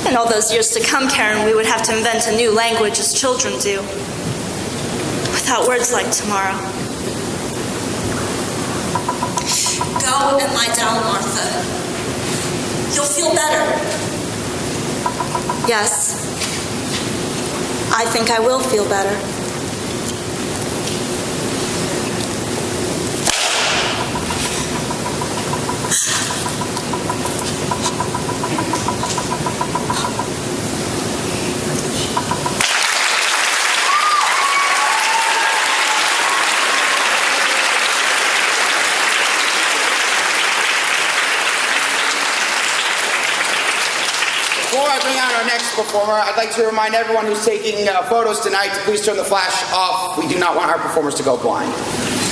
In all those years to come, Karen, we would have to invent a new language as children do. Without words like tomorrow. Go and lie down, Martha. You'll feel better. Yes. I think I will feel better. Performer. I'd like to remind everyone who's taking photos tonight to please turn the flash off. We do not want our performers to go blind.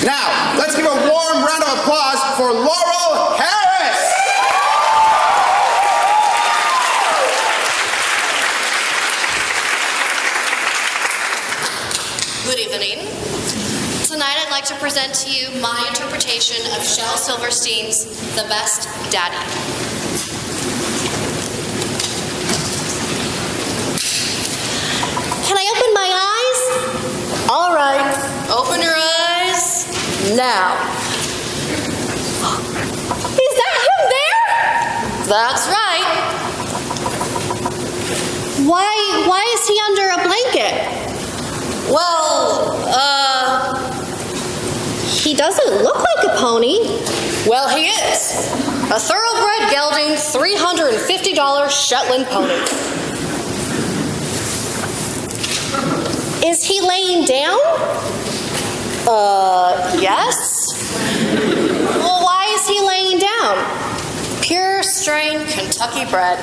Now, let's give a warm round of applause for Laurel Harris. Good evening. Tonight I'd like to present to you my interpretation of Shel Silverstein's The Best Daddy. Can I open my eyes? All right. Open your eyes now. Is that him there? That's right. Why is he under a blanket? Well, He doesn't look like a pony. well, he is. A thoroughbred gelding, $350 Shetland pony. Is he laying down? Yes. Well, why is he laying down? Pure strain Kentucky bred.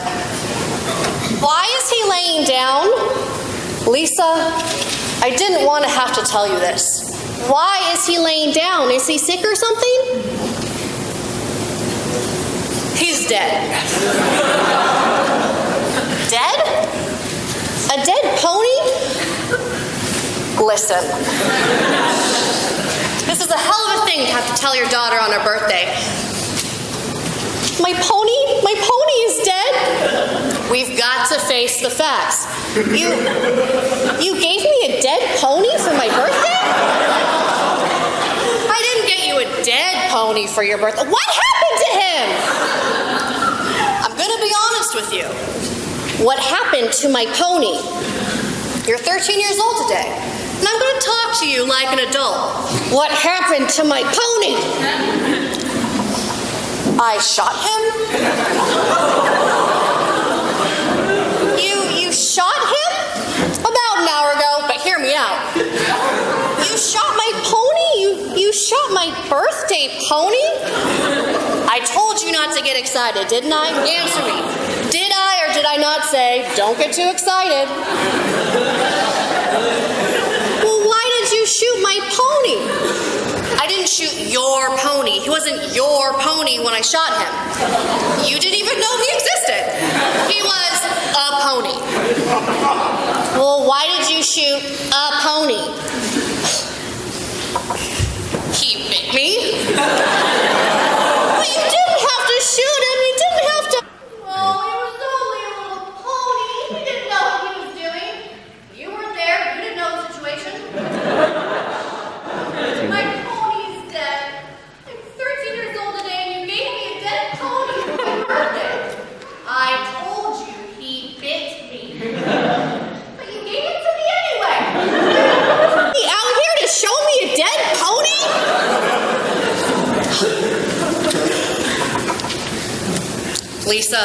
Why is he laying down? Lisa, I didn't want to have to tell you this. Why is he laying down? Is he sick or something? He's dead. Dead? pony? Listen. This is a hell of a thing to have to tell your daughter on her birthday. My pony is dead? We've got to face the facts. You gave me a dead pony for my birthday? I didn't get you a dead pony for your birthday. What happened to him? I'm gonna be honest with you. What happened to my pony? You're 13 years old today, and I'm gonna talk to you like an adult. What happened to my pony? I shot him? You shot him? About an hour ago, but hear me out. You shot my pony? You shot my birthday pony? I told you not to get excited, didn't I? Answer me. Did I or did I not say, don't get too excited? Well, why did you shoot my pony? I didn't shoot your pony. He wasn't your pony when I shot him. You didn't even know he existed. He was a pony. Well, why did you shoot a pony? He bit me. But you didn't have to shoot him. You didn't have to. Well, it was only a little pony. He didn't know what he was doing. You weren't there. You didn't know the situation. My pony's dead. I'm 13 years old today and you gave me a dead pony for my birthday. I told you he bit me. But you gave it to me anyway. You out here to show me a dead pony? Lisa.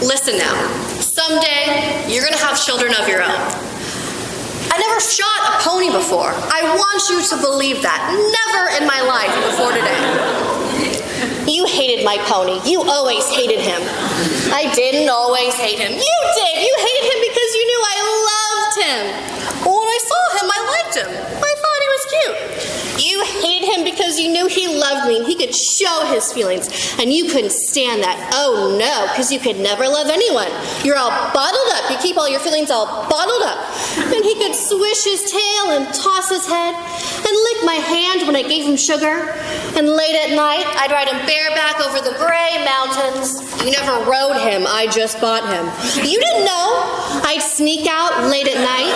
Listen now. Someday, you're gonna have children of your own. I never shot a pony before. I want you to believe that. Never in my life before today. You hated my pony. You always hated him. I didn't always hate him. You did. You hated him because you knew I loved him. Well, when I saw him, I liked him. I thought he was cute. You hated him because you knew he loved me and he could show his feelings, and you couldn't stand that. Oh no, because you could never love anyone. You're all bottled up. You keep all your feelings all bottled up. And he could swish his tail and toss his head and lick my hand when I gave him sugar. And late at night, I'd ride him bareback over the gray mountains. You never rode him, I just bought him. You didn't know I'd sneak out late at night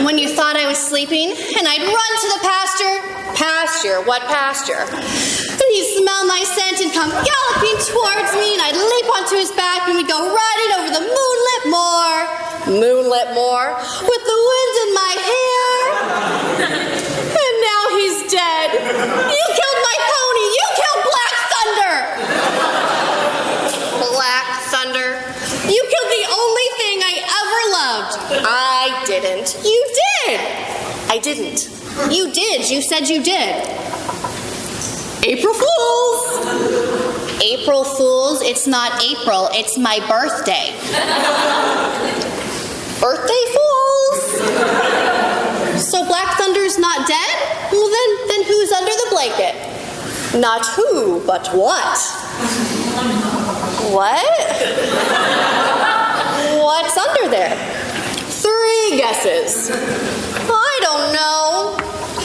when you thought I was sleeping, and I'd run to the pasture. Pasture? What pasture? And he'd smell my scent and come galloping towards me, and I'd leap onto his back, and we'd go riding over the moonlit moor, with the wind in my hair. And now he's dead. You killed my pony. You killed Black Thunder. Black Thunder. You killed the only thing I ever loved. I didn't. You did. I didn't. You did. You said you did. April Fools. April Fools. It's not April. It's my birthday. Birthday Fools. So Black Thunder's not dead? Well, then who's under the blanket? Not who, but what? What? What's under there? 3 guesses. I don't know.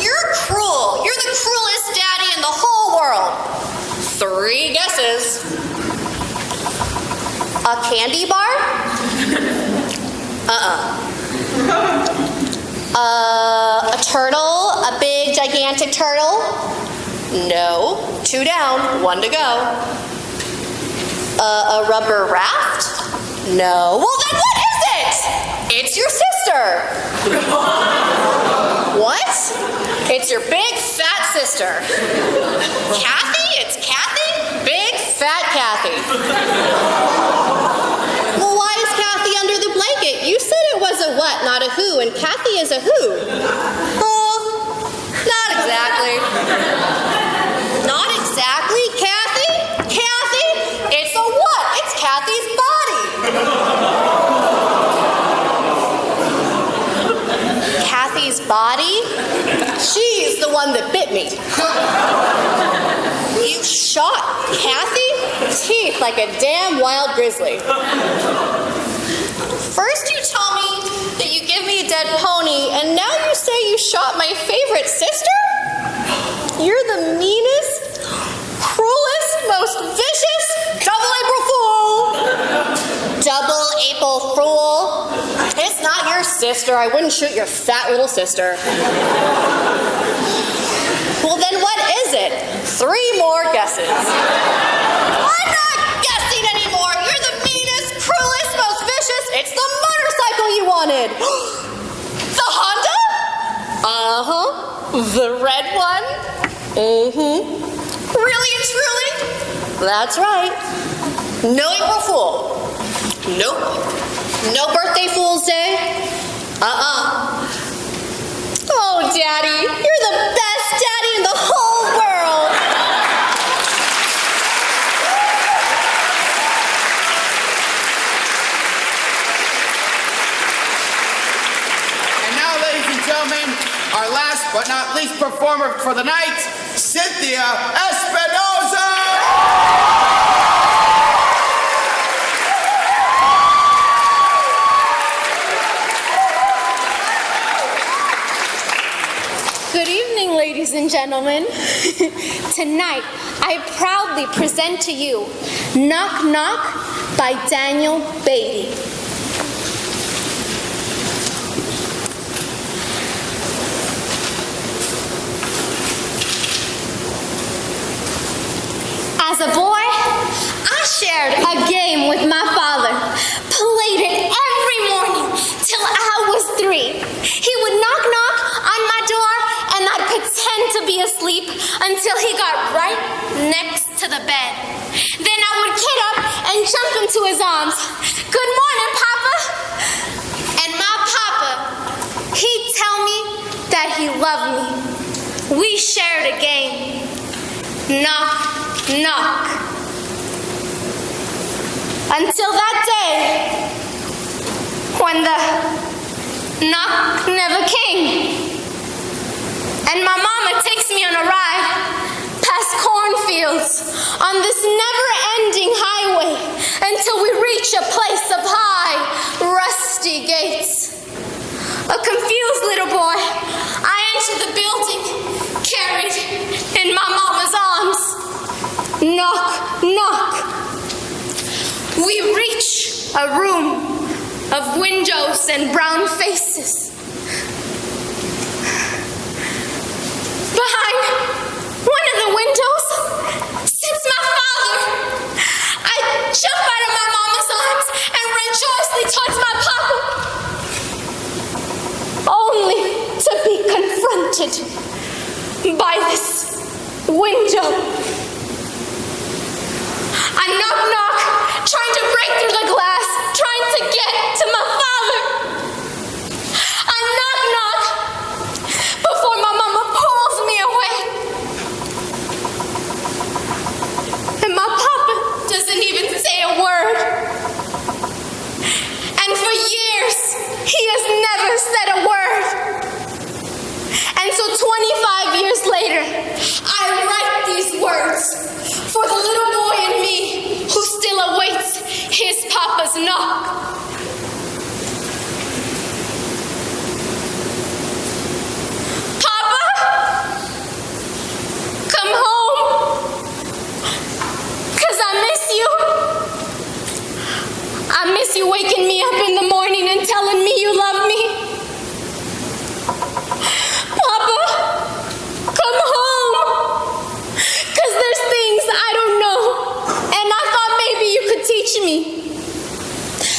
You're cruel. You're the cruelest daddy in the whole world. 3 guesses. A candy bar? A turtle? A big, gigantic turtle? No. 2 down, 1 to go. A rubber raft? No. Well, then what is it? It's your sister. What? It's your big, fat sister. Kathy? It's Kathy? Big, fat Kathy. Well, why is Kathy under the blanket? You said it was a what, not a who, and Kathy is a who. Oh, not exactly. Not exactly, Kathy? Kathy? It's a what? It's Kathy's body. Kathy's body? She's the one that bit me. You shot teeth like a damn wild grizzly. First you tell me that you give me a dead pony, and now you say you shot my favorite sister? You're the meanest, cruelest, most vicious double April fool. Double April fool. It's not your sister. I wouldn't shoot your fat little sister. Well, then what is it? 3 more guesses. I'm not guessing anymore. You're the meanest, cruelest, most vicious. It's the motorcycle you wanted. The Honda? Uh-huh. The red one? Mm-hmm. Really and truly? That's right. No April Fool. Nope. No birthday Fool's Day. Oh, Daddy, you're the best daddy in the whole world. And now, ladies and gentlemen, our last but not least performer for the night, Cynthia Espinosa! Good evening, ladies and gentlemen. Tonight, I proudly present to you Knock Knock by Daniel Beatty. As a boy, I shared a game with my father, played it every morning till I was 3. He would knock knock on my door and I'd pretend to be asleep until he got right next to the bed. Then I would get up and jump into his arms. Good morning, Papa. And my Papa, he'd tell me that he loved me. We shared a game. Knock, knock. Until that day when the knock never came. And my mama takes me on a ride past cornfields on this never-ending highway until we reach a place of high, rusty gates. A confused little boy, I enter the building, carried in my mama's arms. Knock, knock. We reach a room of windows and brown faces. Behind one of the windows sits my father. I jump out of my mama's arms and run joyously towards my papa, only to be confronted by this window. I knock knock, trying to break through the glass, trying to get to my father. I knock knock before my mama pulls me away. And my papa doesn't even say a word. And for years, he has never said a word. And so 25 years later, I write these words for the little boy in me who still awaits his papa's knock. Papa, come home, 'cause I miss you. I miss you waking me up in the morning and telling me you love me. Papa, come home, 'cause there's things I don't know, and I thought maybe you could teach me.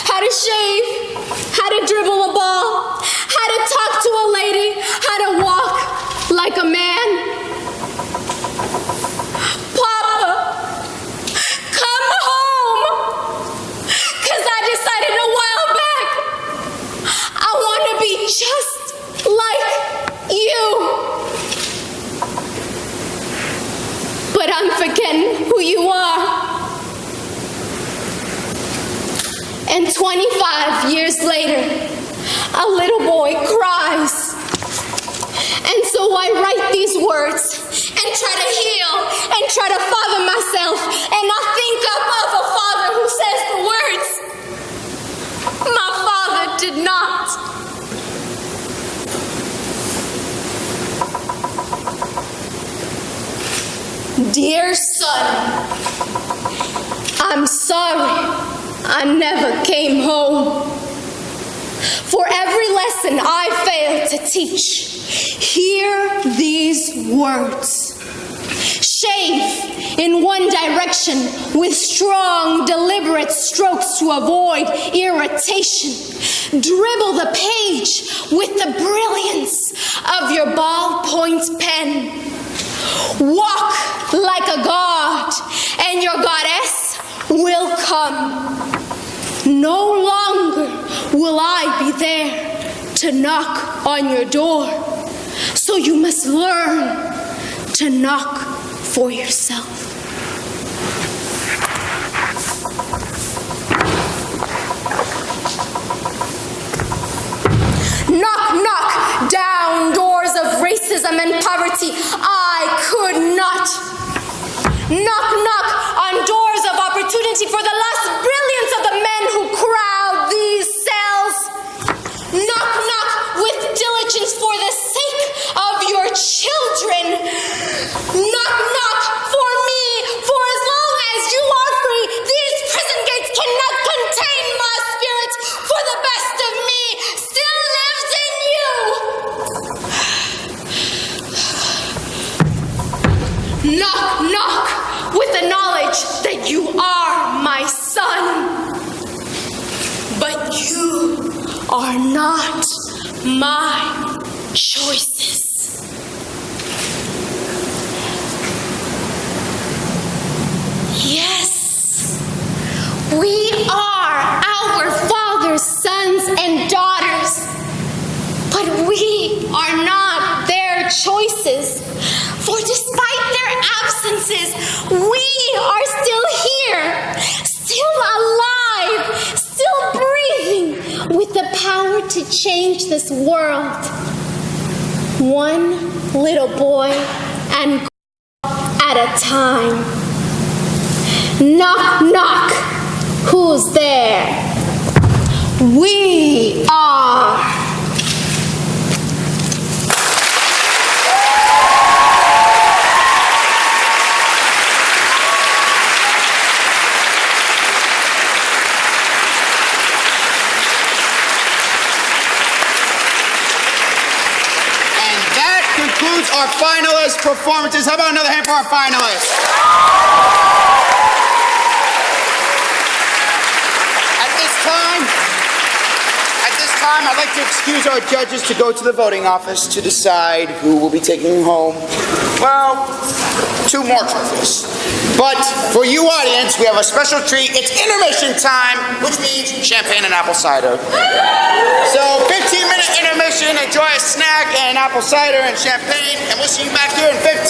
How to shave, how to dribble a ball, how to talk to a lady, how to walk like a man. Papa, come home, 'cause I decided a while back I want to be just like you. But I'm forgetting who you are. And 25 years later, a little boy cries. And so I write these words and try to heal and try to father myself. And I think up of a Dear son, I'm sorry I never came home. For every lesson I failed to teach, hear these words. Shave in one direction with strong, deliberate strokes to avoid irritation. Dribble the page with the brilliance of your ballpoint pen. Walk like a god, and your goddess will come. No longer will I be there to knock on your door, so you must learn to knock for yourself. Knock, knock, down doors of racism and poverty. I could not. Knock, knock on doors of opportunity for the last brilliance of the men who crowd these cells. Knock, knock with diligence for the sake of your children. Knock, knock for me, for as long as you are free, these prison gates cannot contain my spirit, for the best of me still lives in you. Knock, knock with the knowledge that you are my son. But you are not my choices. Yes, we are our Father's sons and daughters, but we are not their choices. For despite their absences, we are still here, still alive, still breathing, with the power to change this world. One little boy and girl at a time. Knock, knock, who's there? We are. Concludes our finalist performances. How about another hand for our finalists? At this time, I'd like to excuse our judges to go to the voting office to decide who will be taking home, well, 2 more trophies. But for you audience, we have a special treat. It's intermission time, which means champagne and apple cider. So 15-minute intermission, enjoy a snack and apple cider and champagne, and we'll see you back here in 15.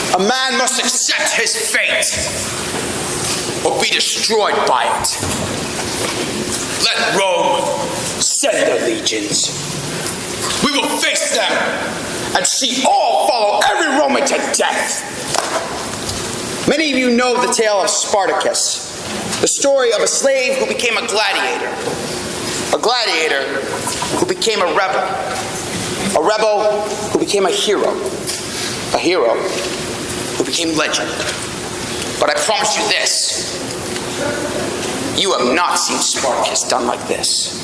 A man must accept his fate or be destroyed by it. Let Rome send their legions. We will face them and see all follow every Roman to death. Many of you know the tale of Spartacus, the story of a slave who became a gladiator who became a rebel who became a hero who became legend. But I promise you this, you have not seen Spartacus done like this.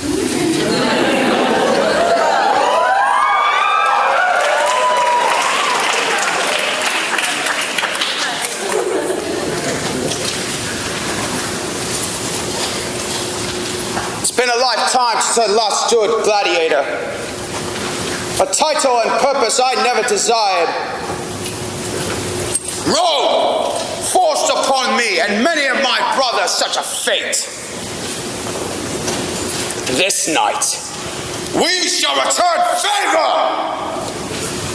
It's been a lifetime since I last stood gladiator. A title and purpose I never desired. Rome forced upon me and many of my brothers such a fate. This night, we shall return favor.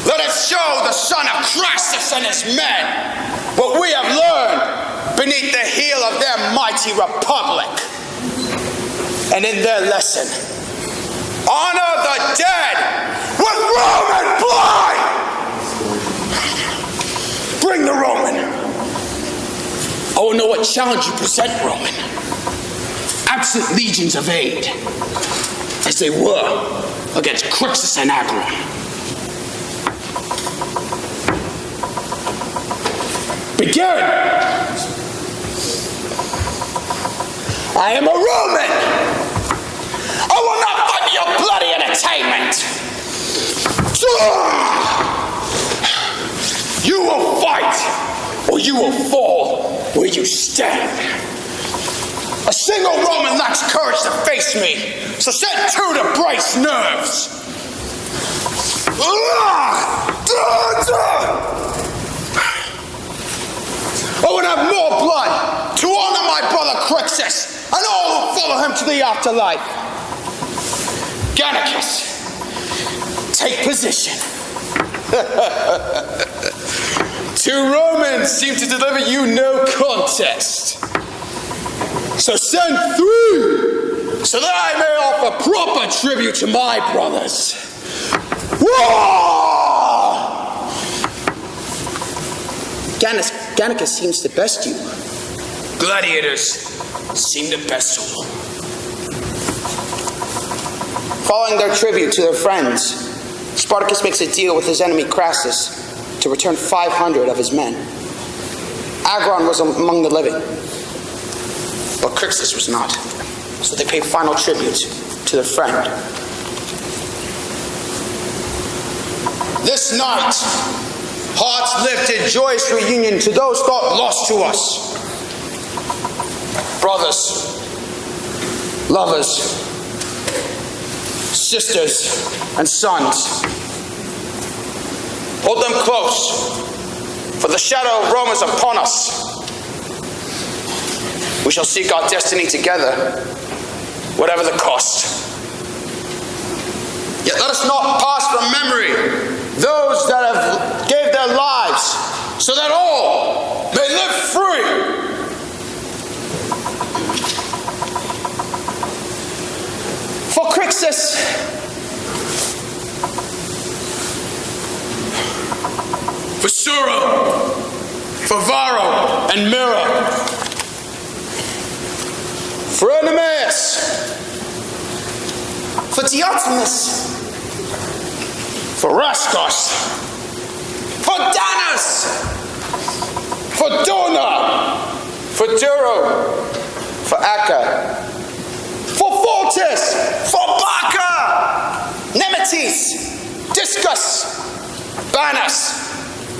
Let us show the son of Crassus and his men what we have learned beneath the heel of their mighty republic. And in their lesson, honor the dead with Roman blood! Bring the Roman. I will know what challenge you present, Roman. Absent legions of aid, as they were against Crixus and Agron. Begin! I am a Roman! I will not fight your bloody entertainment! You will fight, or you will fall where you stand. A single Roman lacks courage to face me, so send two to brace nerves. I would have more blood to honor my brother Crixus and all who follow him to the afterlife. Gannicus, take position. 2 Romans seem to deliver you no contest. So send 3, so that I may offer proper tribute to my brothers. Whoa! Gannicus seems to best you. Gladiators seem to best all. Following their tribute to their friends, Spartacus makes a deal with his enemy Crassus to return 500 of his men. Agron was among the living, but Crixus was not, so they pay final tribute to their friend. This night, hearts lifted joyous reunion to those thought lost to us. Brothers, lovers, sisters, and sons. Hold them close, for the shadow of Rome is upon us. We shall seek our destiny together, whatever the cost. Yet let us not pass from memory those that have gave their lives, so that all may live free. For Crixus, for Suro, for Varro and Mira, for Enemeus, for Diotimus, for Raskos, for Danas, for Dona, for Duro, for Acca, for Fortis, for Barca, Nemetes, Discus, Banus,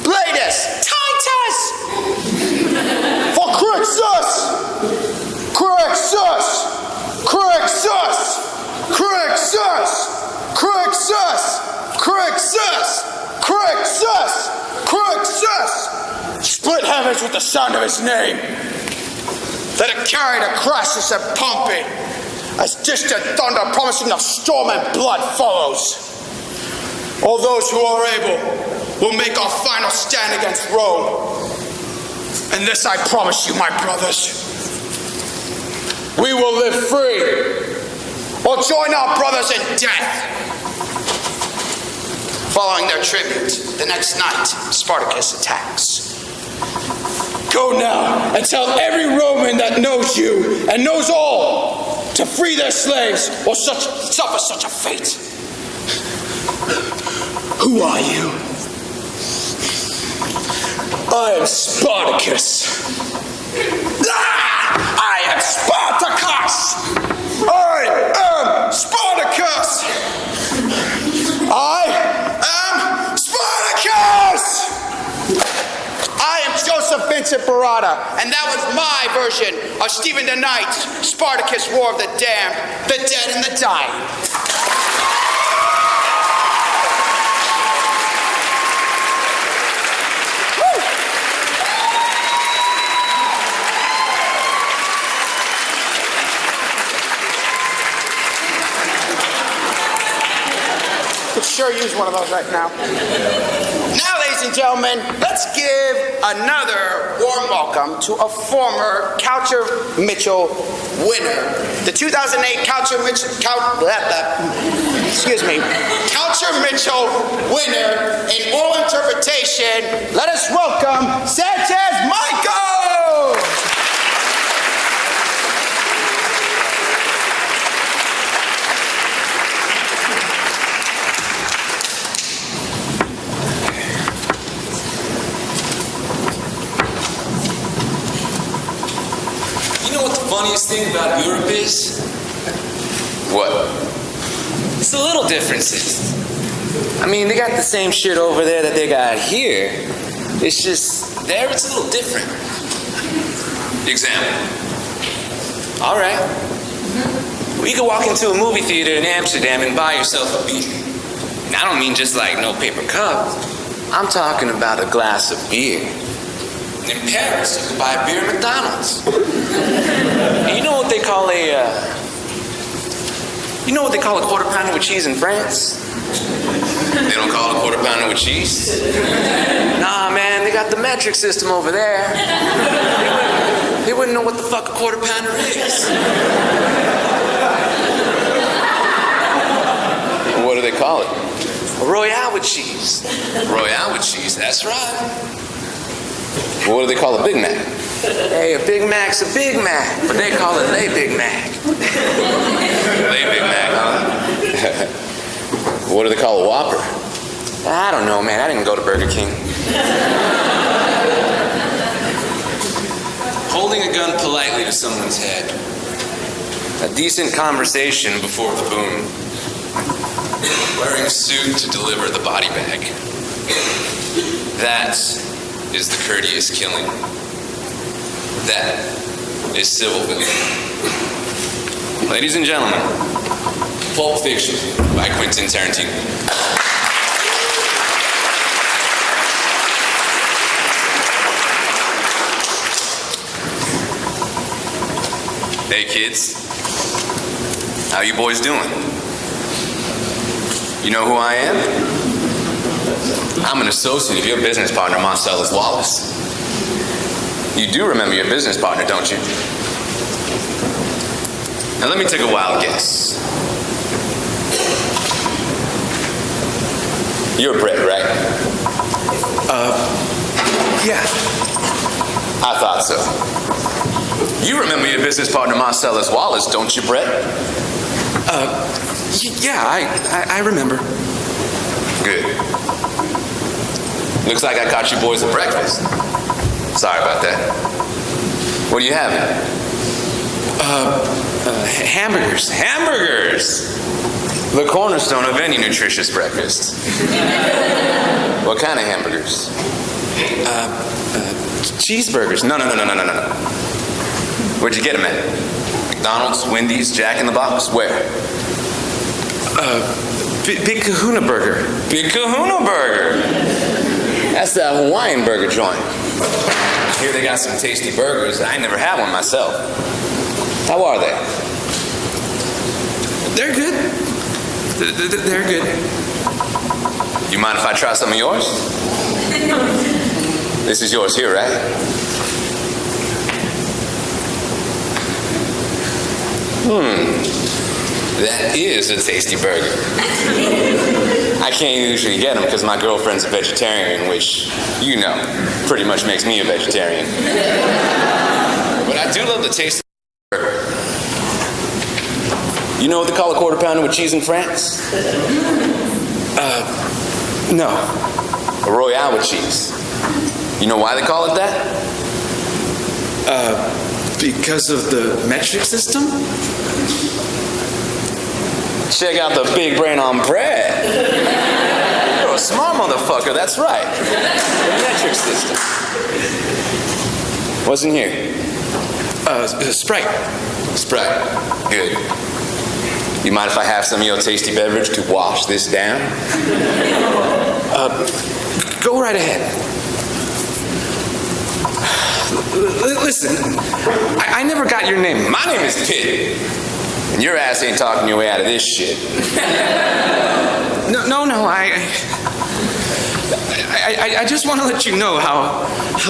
Bladus, Titus, for Crixus, Crixus, Crixus, Crixus, Crixus, Crixus, Crixus, Crixus. Split heavens with the sound of his name. Let it carry to Crassus and Pompey, as distant thunder promising the storm and blood follows. All those who are able will make our final stand against Rome. And this I promise you, my brothers. We will live free, or join our brothers in death. Following their tribute, the next night, Spartacus attacks. Go now and tell every Roman that knows you and knows all to free their slaves or suffer such a fate. Who are you? I am Spartacus. I am Spartacus! I am Spartacus! I am Spartacus! I am Joseph Vincent Barada, and that was my version of Stephen the Knight's Spartacus War of the Damned, the Dead and the Dying. Could sure use one of those right now. Now, ladies ladies and gentlemen, let's give another warm welcome to a former Kaucher Mitchell winner. The 2008 Kaucher Mitchell winner in oral interpretation. Let us welcome Sanchez Michael! You know what the funniest thing about Europe is? What? It's the little differences. I mean, they got the same shit over there that they got here. It's just, there it's a little different. Example. All right. Well, you can walk into a movie theater in Amsterdam and buy yourself a beer. And I don't mean just like no paper cup. I'm talking about a glass of beer. And in Paris, you can buy a beer at McDonald's. And you know what they call a quarter pounder with cheese in France? They don't call it a quarter pounder with cheese? Nah, man, they got the metric system over there. They wouldn't know what the fuck a quarter pounder is. What do they call it? A Royale with cheese. Royale with cheese, that's right. What do they call a Big Mac? Hey, a Big Mac's a Big Mac, but they call it Lay Big Mac. Lay Big Mac, huh? What do they call a Whopper? I don't know, man. I didn't go to Burger King. Holding a gun politely to someone's head. A decent conversation before the boom. Wearing a suit to deliver the body bag. That is the courteous killing. That is Civilville. Ladies and gentlemen, Pulp Fiction by Quentin Tarantino. Hey kids, how you boys doing? You know who I am? I'm an associate of your business partner, Marcellus Wallace. You do remember your business partner, don't you? Now let me take a wild guess. You're Brett, right? Yeah. I thought so. You remember your business partner, Marcellus Wallace, don't you, Brett? Yeah, I remember. Good. Looks like I caught you boys at breakfast. Sorry about that. What are you having? Hamburgers. Hamburgers! The cornerstone of any nutritious breakfast. What kind of hamburgers? Cheeseburgers. No. Where'd you get them at? McDonald's, Wendy's, Jack in the Box? Where? Big Kahuna Burger. Big Kahuna Burger. That's that Hawaiian burger joint. Here they got some tasty burgers. I never had one myself. How are they? They're good. They're good. You mind if I try some of yours? This is yours here, right? That is a tasty burger. I can't usually get them because my girlfriend's a vegetarian, which, you know, pretty much makes me a vegetarian. But I do love the taste of the burger. You know what they call a quarter pounder with cheese in France? No. A Royale with cheese. You know why they call it that? Because of the metric system? Check out the big brain on Brad. You're a smart motherfucker, that's right. The metric system. What's in here? Sprite. Sprite. Good. You mind if I have some of your tasty beverage to wash this down? Go right ahead. Listen, I never got your name. My name is Pitt. And your ass ain't talking your way out of this shit. No, I I just want to let you know how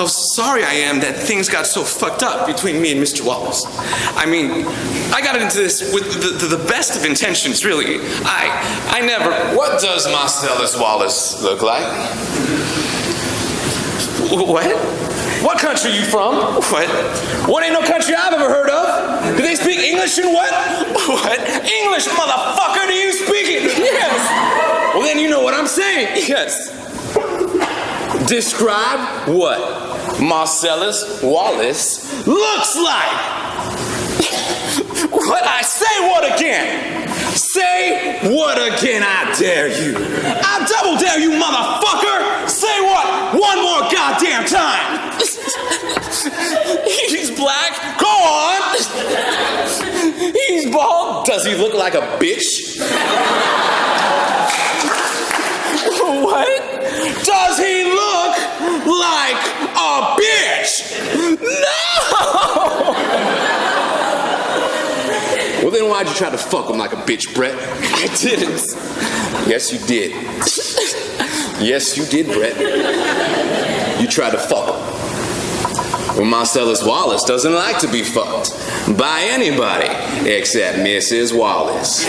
sorry I am that things got so fucked up between me and Mr. Wallace. I mean, I got into this with the best of intentions, really. I never... What does Marcellus Wallace look like? What? What country you from? What? What ain't no country I've ever heard of? Do they speak English and what? What? English, motherfucker, do you speak it? Yes. Well, then you know what I'm saying. Yes. Describe what Marcellus Wallace looks like. What? I say what again? Say what again, I dare you. I double dare you, motherfucker. Say what one more goddamn time. He's black. Go on. He's bald. Does he look like a bitch? What? Does he look like a bitch? No! Well, then why'd you try to fuck him like a bitch, Brett? I didn't. Yes, you did. Yes, you did, Brett. You tried to fuck him. Well, Marcellus Wallace doesn't like to be fucked by anybody except Mrs. Wallace.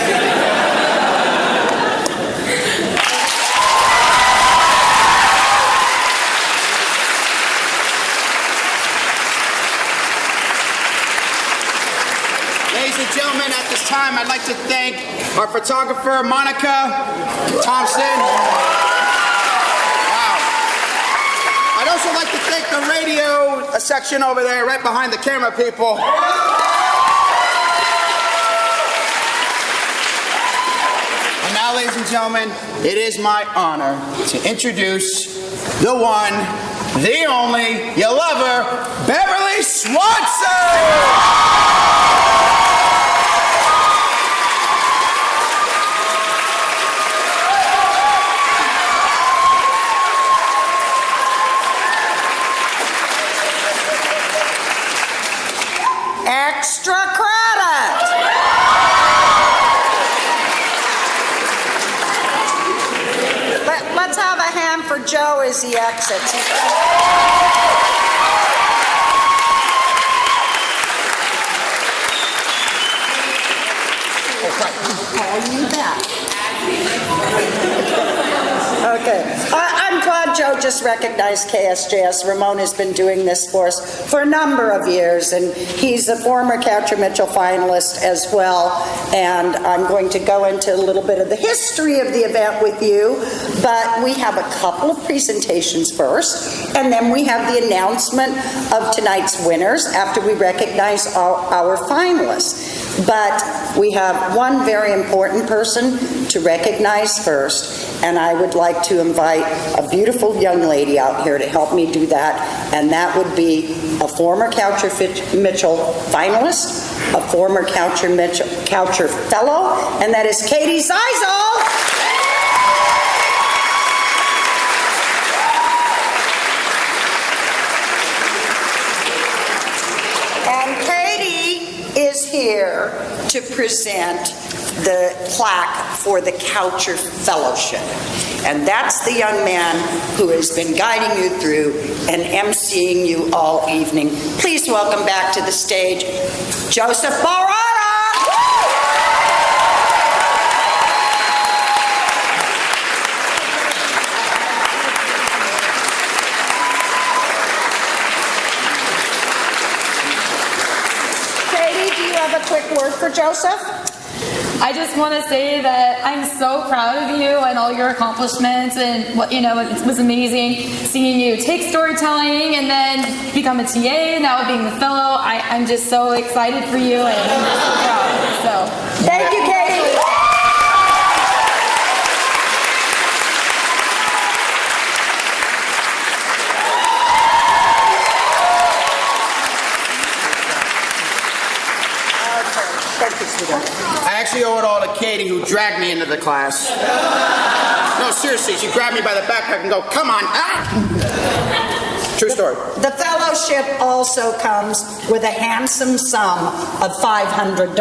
Ladies and gentlemen, at this time, I'd like to thank our photographer, Monica Thompson. Wow. I'd also like to thank the radio section over there, right behind the camera people. And now, ladies and gentlemen, it is my honor to introduce the one, the only, your lover, Mathis-Swanson! Extra credit! Let's have a hand for Joe as he exits. Call you back. Okay. I'm glad Joe just recognized KSJS. Ramon has been doing this for us for a number of years, and he's a former Kaucher Mitchell finalist as well. And I'm going to go into a little bit of the history of the event with you, but we have a couple of presentations first, and then we have the announcement of tonight's winners after we recognize our finalists. But we have one very important person to recognize first, and I would like to invite a beautiful young lady out here to help me do that, and that would be a former Kaucher Mitchell finalist, a former Kaucher fellow, and that is Katie Zeisel. Is here to present the plaque for the Kaucher Fellowship. And that's the young man who has been guiding you through and emceeing you all evening. Please welcome back to the stage, Joseph Barara. A quick word for Joseph? I just want to say that I'm so proud of you and all your accomplishments, and what it was amazing seeing you take storytelling and then become a TA, now being the fellow. I'm just so excited for you, and I'm just so proud. So thank you, Katie. I actually owe it all to Katie, who dragged me into the class. No, seriously, she grabbed me by the backpack and go, come on. Ah! True story. The fellowship also comes with a handsome sum of $500.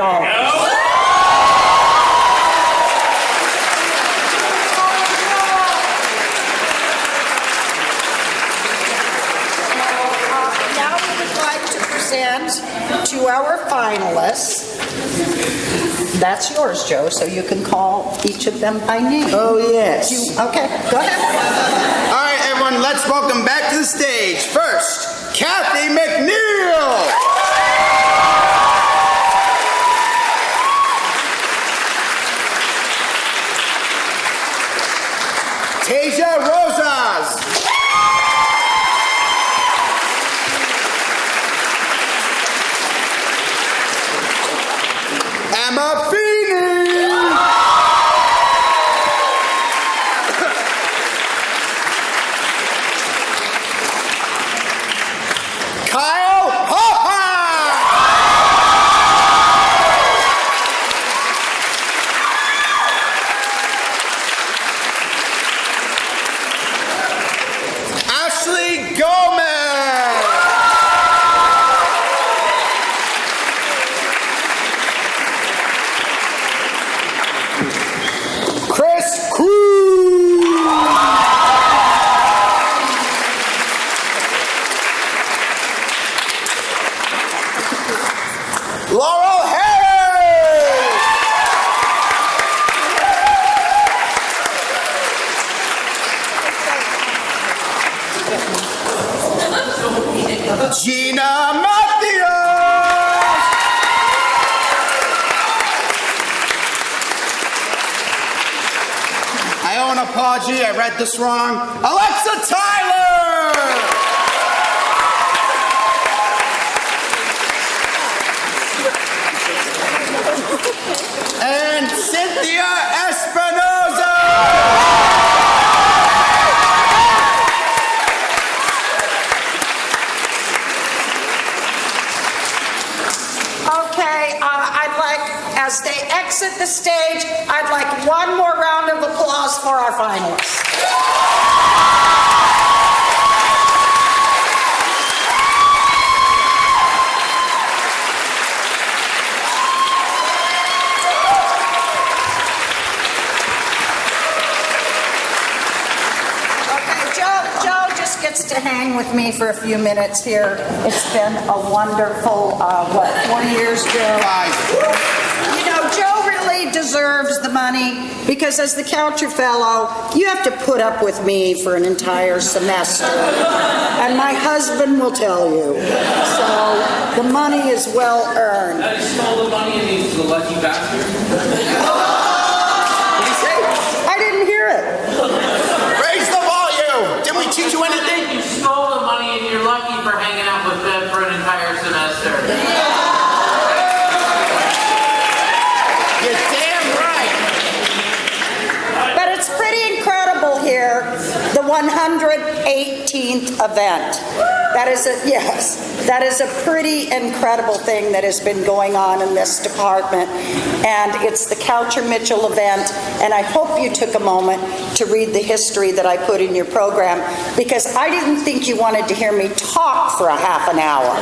like to present to our finalists. That's yours, Joe, so you can call each of them by name. Oh, yes. Okay, go ahead. All right, everyone, let's welcome back to the stage. First, Kathy McNeil. Tasia Rosas. Emma Feeney. Kyle Hopper. Ashley Gomez. Chris Cruz. Laurel Harris. Gina Mathias. I owe an apology, I read this wrong. Alexa Tyler. And Cynthia Espinoza. Okay, I'd like, as they exit the stage, I'd like one more round of applause for our finalists. Joe just gets to hang with me for a few minutes here. It's been a wonderful, 4 years, Joe? 5. You know, Joe really deserves the money because as the Kaucher Fellow, you have to put up with me for an entire semester. And my husband will tell you. So the money is well earned. He stole the money and he's the lucky bastard. What did he say? I didn't hear it. Raise the volume. Did we teach you anything? You stole the money and you're lucky for hanging out with them for an entire semester. You're damn right. But it's pretty incredible here, the 118th event. That is a pretty incredible thing that has been going on in this department. And it's the Kaucher-Mitchell event, and I hope you took a moment to read the history that I put in your program, because I didn't think you wanted to hear me talk for a half an hour.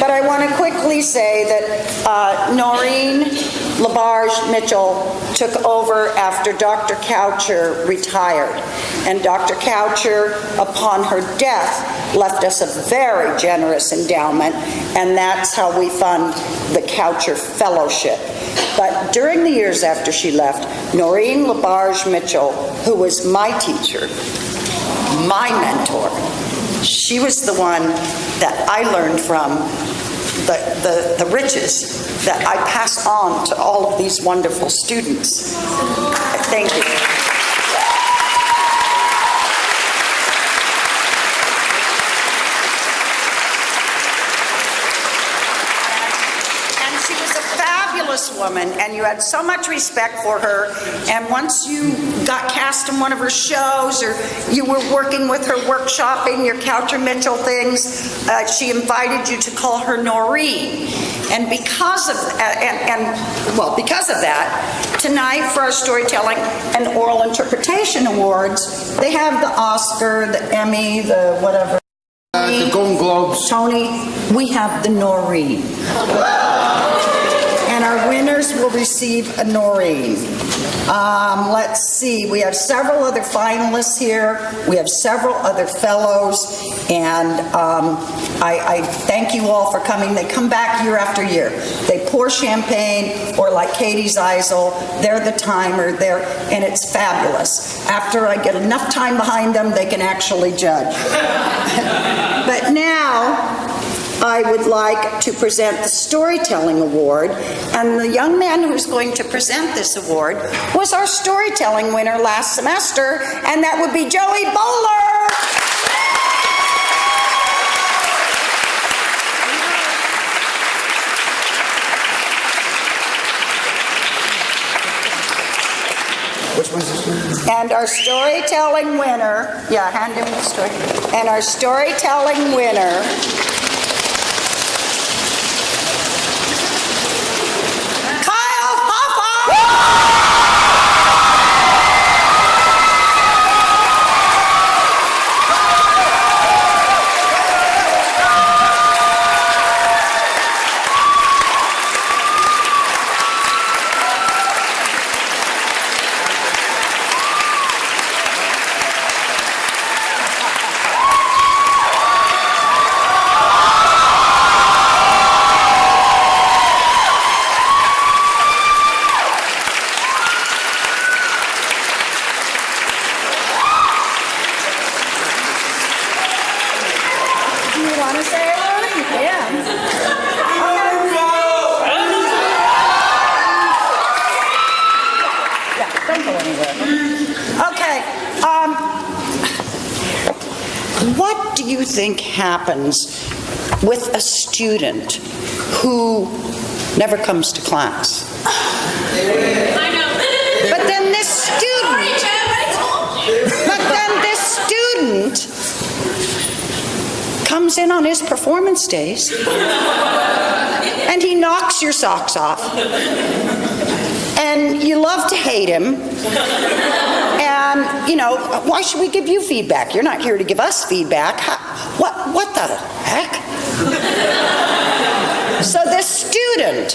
But I want to quickly say that Noreen LaBarge Mitchell took over after Dr. Kaucher retired. And Dr. Kaucher, upon her death, left us a very generous endowment, and that's how we fund the Kaucher Fellowship. But during the years after she left, Noreen LaBarge Mitchell, who was my teacher, my mentor, she was the one that I learned from, the riches that I pass on to all of these wonderful students. Thank you. And she was a fabulous woman, and you had so much respect for her. And once you got cast in one of her shows, or you were working with her workshopping your Kaucher-Mitchell things, she invited you to call her Noreen. And because of that, tonight for our storytelling and oral interpretation awards, they have the Oscar, the Emmy, the whatever. The Golden Globes. Tony, we have the Noreen. And our winners will receive a Noreen. Let's see, we have several other finalists here. We have several other fellows, and I thank you all for coming. They come back year after year. They pour champagne, or like Katie Zeisel, they're the timer there, and it's fabulous. After I get enough time behind them, they can actually judge. But now, I would like to present the Storytelling Award, and the young man who's going to present this award was our storytelling winner last semester, and that would be Joey Bowler. Which one's this one? And our storytelling winner, yeah, hand him the story. And our storytelling winner what do you think happens with a student who never comes to class? I know. But then this student comes in on his performance days and he knocks your socks off. And you love to hate him. And, you know, why should we give you feedback? You're not here to give us feedback. What the heck? So this student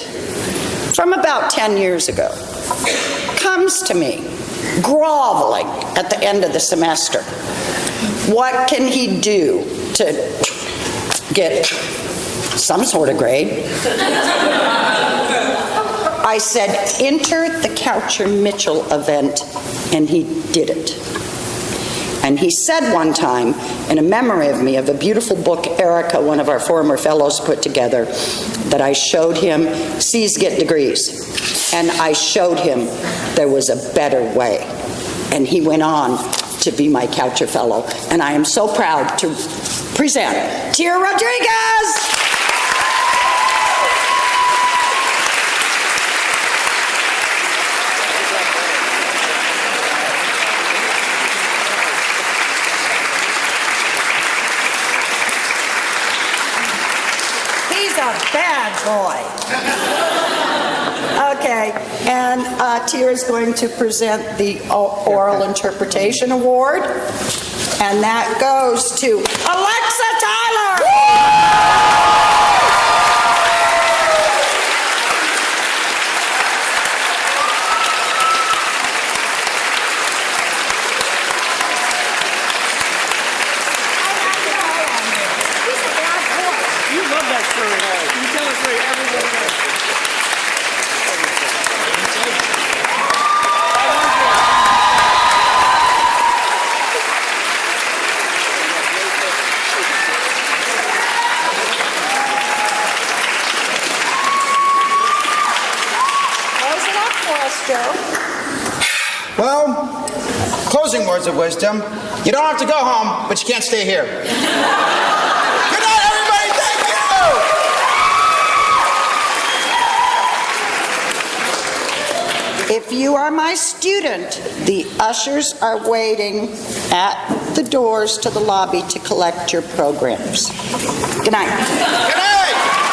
from about 10 years ago comes to me groveling at the end of the semester. What can he do to get some sort of grade? I said, enter the Kaucher Mitchell event, and he did it. And he said one time, in a memory of me, of a beautiful book Erica, one of our former fellows, put together, that I showed him, C's get degrees. And I showed him there was a better way. And he went on to be my Kaucher fellow. And I am so proud to present Tia Rodriguez. Bad boy. Okay, and Tia is going to present the Oral Interpretation Award, and that goes to Alexa Tyler. Well, closing words of wisdom. You don't have to go home, but you can't stay here. Good night, everybody. Thank you. If you are my student, the ushers are waiting at the doors to the lobby to collect your programs. Good night. Good night.